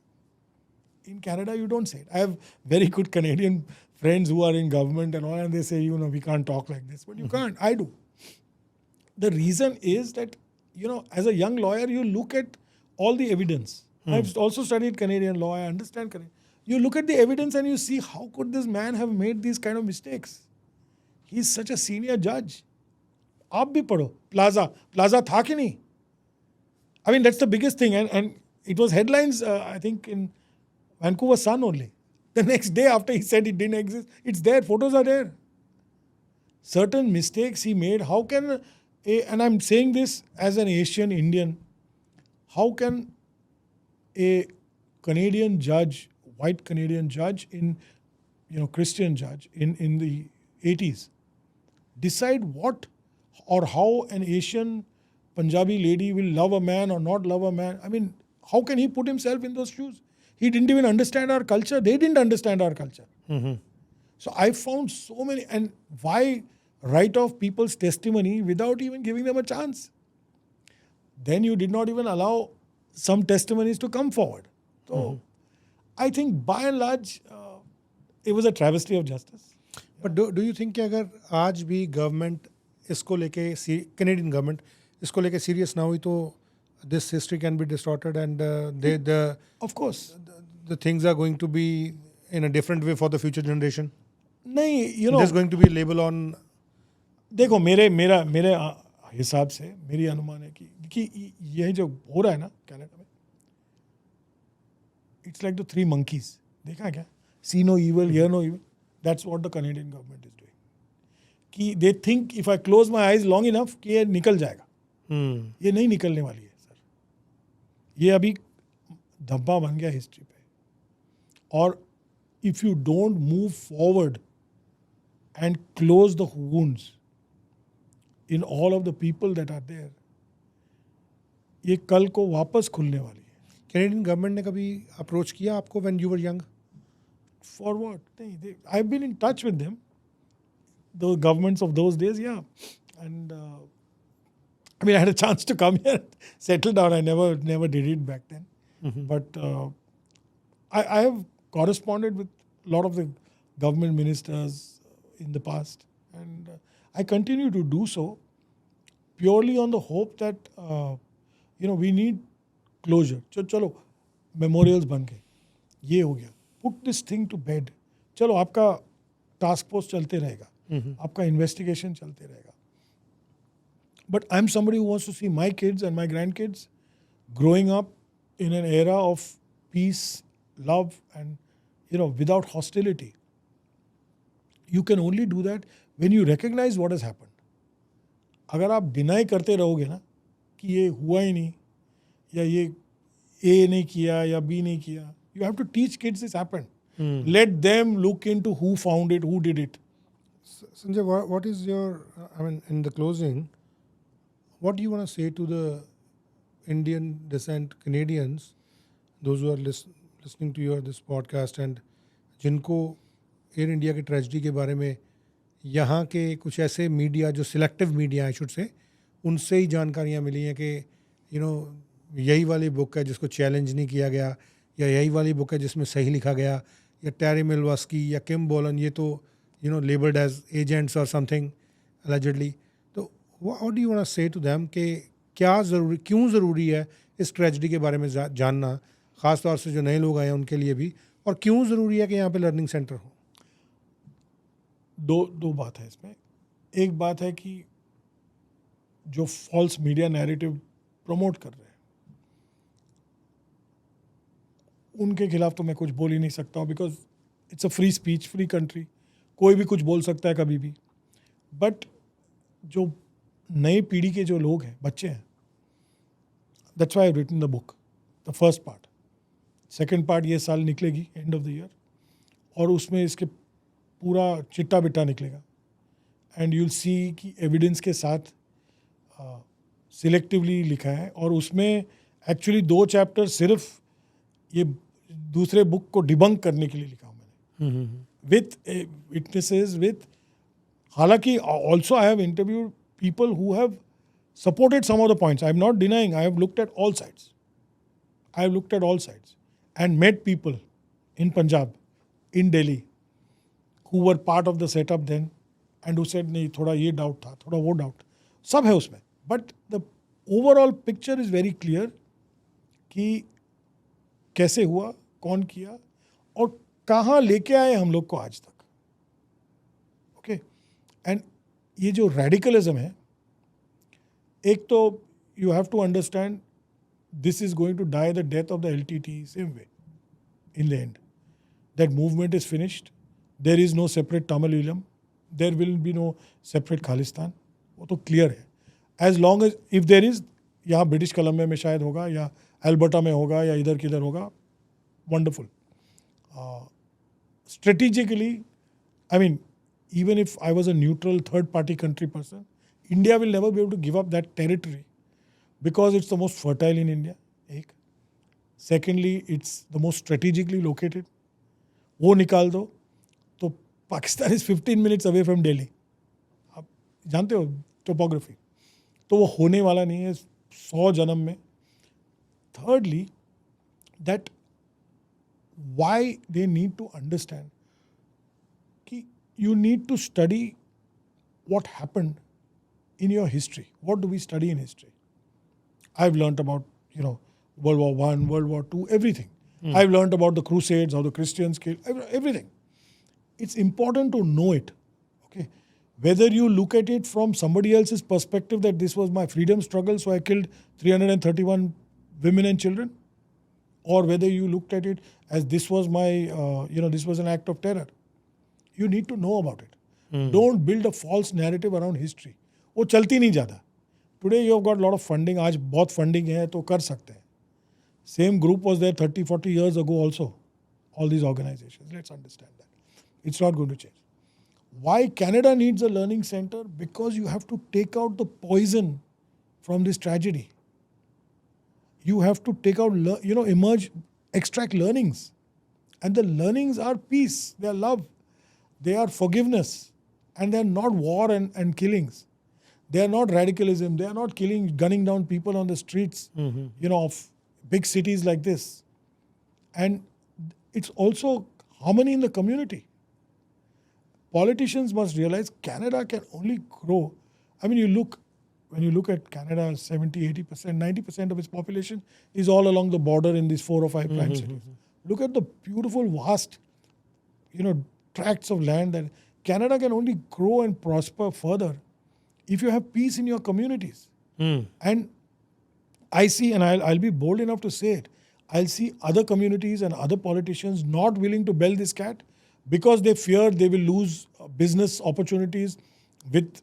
In Canada, you don't say it. I have very good Canadian friends who are in government and all, and they say, we can't talk like this. But you can't. I do. The reason is that, as a young lawyer, you look at all the evidence. I've also studied Canadian law. I understand Canadian. You look at the evidence and you see how could this man have made these kind of mistakes. He's such a senior judge. आप भी पढ़ो. Plaza था कि नहीं? I mean, that's the biggest thing. And it was headlines, I think, in Vancouver Sun only. The next day after he said it didn't exist, it's there, photos are there. Certain mistakes he made. How can, and I'm saying this as an Asian Indian, how can a Canadian judge, white Canadian judge Christian judge in the 80s, decide what or how an Asian Punjabi lady will love a man or not love a man? I mean, how can he put himself in those shoes? He didn't even understand our culture. They didn't understand our culture. Mm-hmm. So I found so many, and why write off people's testimony without even giving them a chance? Then you did not even allow some testimonies to come forward. So I think by and large, it was a travesty of justice. But do you think कि अगर आज भी government इसको लेके Canadian government इसको लेके serious ना हुई तो this history can be distorted and Of course. the things are going to be in a different way for the future generation? नहीं, There's going to be a label on. देखो मेरे हिसाब से मेरी अनुमान है कि यह जो हो रहा है ना कनाडा में, it's like the three monkeys. देखा है क्या? See no evil, hear no evil. That's what the Canadian government is doing. कि they think if I close my eyes long enough कि ये निकल जाएगा. ये नहीं निकलने वाली है सर. ये अभी धब्बा बन गया हिस्ट्री पे. और if you don't move forward and close the wounds in all of the people that are there, ये कल को वापस खुलने वाली है. कैनेडियन गवर्नमेंट ने कभी अप्रोच किया आपको when you were young? For what? नहीं, I've been in touch with them, the governments of those days, yeah. And I mean, I had a chance to come here, settle down. I never did it back then. But I have corresponded with a lot of the government ministers in the past, and I continue to do so purely on the hope that we need closure. चलो memorials बन गए, ये हो गया. Put this thing to bed. चलो आपका task force चलते रहेगा, आपका investigation चलते रहेगा. But I'm somebody who wants to see my kids and my grandkids growing up in an era of peace, love, and without hostility. You can only do that when you recognize what has happened. अगर आप deny करते रहोगे ना कि ये हुआ ही नहीं या ये ए नहीं किया या बी नहीं किया, you have to teach kids this happened. Let them look into who found it, who did it. Sanjay, what is your, in the closing, what do you want to say to the Indian descent Canadians, those who are listening to this podcast and जिनको air India की tragedy के बारे में यहाँ के कुछ ऐसे media जो selective media I should say उनसे ही जानकारियाँ मिली हैं कि यही वाली बुक है जिसको चैलेंज नहीं किया गया या यही वाली बुक है जिसमें सही लिखा गया या टैरी मिलवास्की या किम बोलन ये तो लेबल्ड एज एजेंट्स और समथिंग allegedly. तो what do you want to say to them कि क्यों ज़रूरी है इस ट्रेजेडी के बारे में जानना, ख़ास तौर से जो नए लोग आए हैं उनके लिए भी, और क्यों ज़रूरी है कि यहाँ पे लर्निंग सेंटर हो? दो बात है इसमें. एक बात है कि जो फॉल्स मीडिया नैरेटिव प्रमोट कर रहे हैं, उनके खिलाफ तो मैं कुछ बोल ही नहीं सकता हूँ, because it's a free speech, free country, कोई भी कुछ बोल सकता है कभी भी. बट जो नई पीढ़ी के जो लोग हैं, बच्चे हैं, that's why I have written the book, the first part. Second part ये साल निकलेगी, एंड ऑफ द ईयर, और उसमें इसके पूरा चिट्टा बिट्टा निकलेगा. एंड यूल सी कि एविडेंस के साथ सिलेक्टिवली लिखा है, और उसमें एक्चुअली 2 चैप्टर सिर्फ ये दूसरे बुक को डिबंक करने के लिए लिखा हूँ मैंने, विथ विटनेसेस, विथ, हालांकि also I have interviewed people who have supported some of the points. I am not denying. I have looked at all sides. I have looked at all sides and met people in Punjab, in Delhi, who were part of the setup then, and who said, नहीं थोड़ा ये doubt था, थोड़ा वो doubt, सब है उसमें. But the overall picture is very clear कि कैसे हुआ, कौन किया, और कहाँ लेके आए हम लोग को आज तक. Okay, and ये जो रेडिकलिज्म है, एक तो you have to understand this is going to die the death of the LTT same way in the end. That movement is finished. There is no separate Tamil Eelam, there will be no separate Khalistan. वो तो clear है. As long as if there is, यहाँ British Columbia में शायद होगा, या Alberta में होगा, या इधर किधर होगा, wonderful. Strategically, I mean, even if I was a neutral third-party country person, India will never be able to give up that territory because it's the most fertile in India. एक. Secondly, it's the most strategically located. वो निकाल दो तो Pakistan is 15 minutes away from Delhi. आप जानते हो topography. तो वो होने वाला नहीं है 100 जन्म में. Thirdly, that why they need to understand you need to study what happened in your history. What do we study in history? I've learnt about, World War I, World War II, everything. I've learnt about the Crusades, how the Christians killed, everything. It's important to know it. Okay, whether you look at it from somebody else's perspective that this was my freedom struggle, so I killed 331 women and children, or whether you looked at it as this was my, this was an act of terror. You need to know about it. Don't build a false narrative around history. वो चलती नहीं ज़्यादा. Today you have got a lot of funding. आज बहुत funding है तो कर सकते हैं. Same group was there 30-40 years ago also. All these organizations. Let's understand that. It's not going to change. Why Canada needs a learning center? Because you have to take out the poison from this tragedy. You have to take out, emerge, extract learnings. And the learnings are peace. They are love. They are forgiveness, and they are not war and killings. They are not radicalism. They are not gunning down people on the streets, of big cities like this. And it's also harmony in the community. Politicians must realize Canada can only grow. I mean, when you look at Canada, 70, 80%, 90% of its population is all along the border in these 4 or 5 prime cities. Look at the beautiful, vast, tracts of land. That Canada can only grow and prosper further if you have peace in your communities. And I see, and I'll be bold enough to say it, I'll see other communities and other politicians not willing to bell this cat because they fear they will lose business opportunities with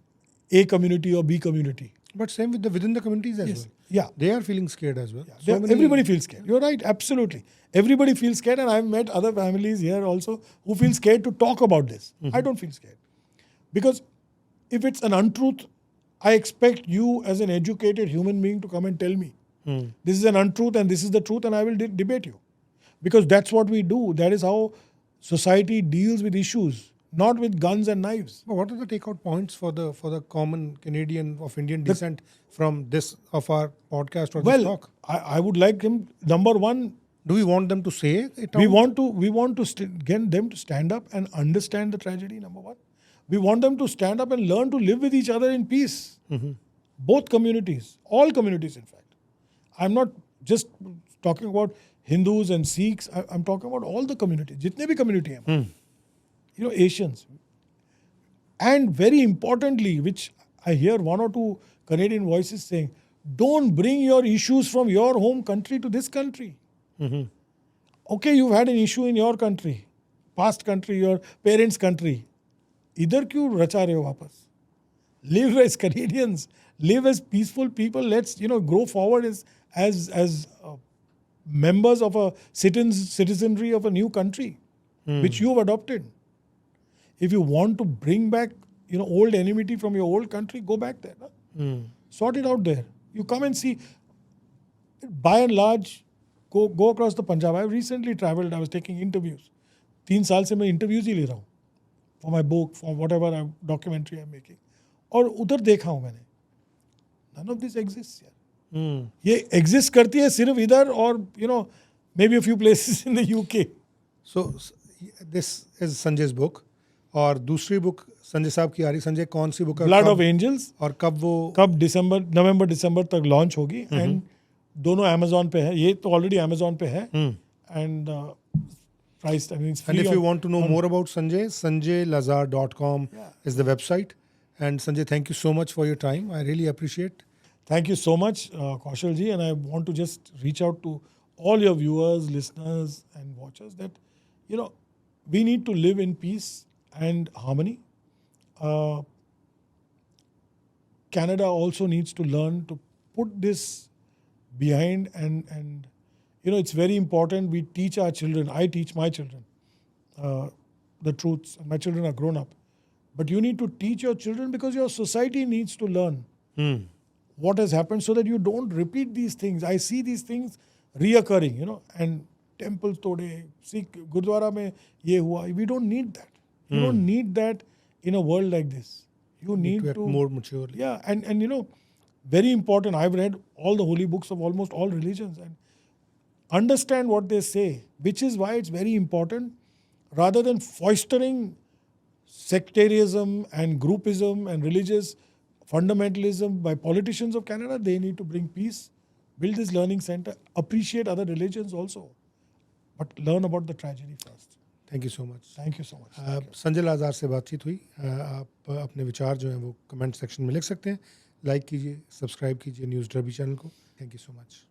A community or B community. But same with within the communities as well. Yeah. They are feeling scared as well. Yeah. Everybody feels scared. You're right, absolutely. Everybody feels scared, and I've met other families here also who feel scared to talk about this. I don't feel scared. Because if it's an untruth, I expect you as an educated human being to come and tell me, this is an untruth and this is the truth, and I will debate you. Because that's what we do. That is how society deals with issues, not with guns and knives. But what are the takeout points for the common Canadian of Indian descent from this of our podcast or this talk? I would like him, number one, do we want them to say it? We want to get them to stand up and understand the tragedy, number one. We want them to stand up and learn to live with each other in peace. Both communities, all communities in fact. I'm not just talking about Hindus and Sikhs. I'm talking about all the communities. Jitne bhi community hai. Asians. And very importantly, which I hear one or two Canadian voices saying, don't bring your issues from your home country to this country. Okay, you've had an issue in your country, past country, your parents' country. इधर क्यों रचा रहे हो वापस? Live as Canadians, live as peaceful people. Let's grow forward as members of a citizenry of a new country, which you've adopted. If you want to bring back old enmity from your old country, go back there. No? Sort it out there. You come and see. By and large, go across the Punjab. I recently traveled. I was taking interviews. 3 साल से मैं interviews ही ले रहा हूँ for my book, for whatever documentary I'm making. और उधर देखा हूँ मैंने. None of this exists here. ये exist करती है सिर्फ इधर और maybe a few places in the UK. So this is Sanjay's book. और दूसरी बुक संजय साहब की आ रही. संजय कौन सी बुक है? Blood of angels. और कब वो? कब नवंबर दिसंबर तक लॉन्च होगी. एंड दोनों अमेजोन पे है. ये तो ऑलरेडी अमेजोन पे है. And price, I mean, and if you want to know more about Sanjay, sanjaylazar.com is the website. And Sanjay, thank you so much for your time. I really appreciate. Thank you so much, Kaushal ji. And I want to just reach out to all your viewers, listeners, and watchers that we need to live in peace and harmony. Canada also needs to learn to put this behind, and it's very important we teach our children. I teach my children the truths. My children are grown up, but you need to teach your children because your society needs to learn what has happened so that you don't repeat these things. I see these things reoccurring, and temples tode, Sikh Gurdwara mein ye hua. We don't need that. You don't need that in a world like this. You need to act to more maturely. Yeah, and very important. I've read all the holy books of almost all religions and understand what they say, which is why it's very important. Rather than fostering sectarianism and groupism and religious fundamentalism by politicians of Canada, they need to bring peace, build this learning center, appreciate other religions also, but learn about the tragedy first. Thank you so much. Thank you so much. Sanjay Lazar से बातचीत हुई. आप अपने विचार जो हैं वो comment section में लिख सकते हैं. लाइक कीजिए, सब्सक्राइब कीजिए न्यूज़ डर्बी चैनल को. Thank you so much.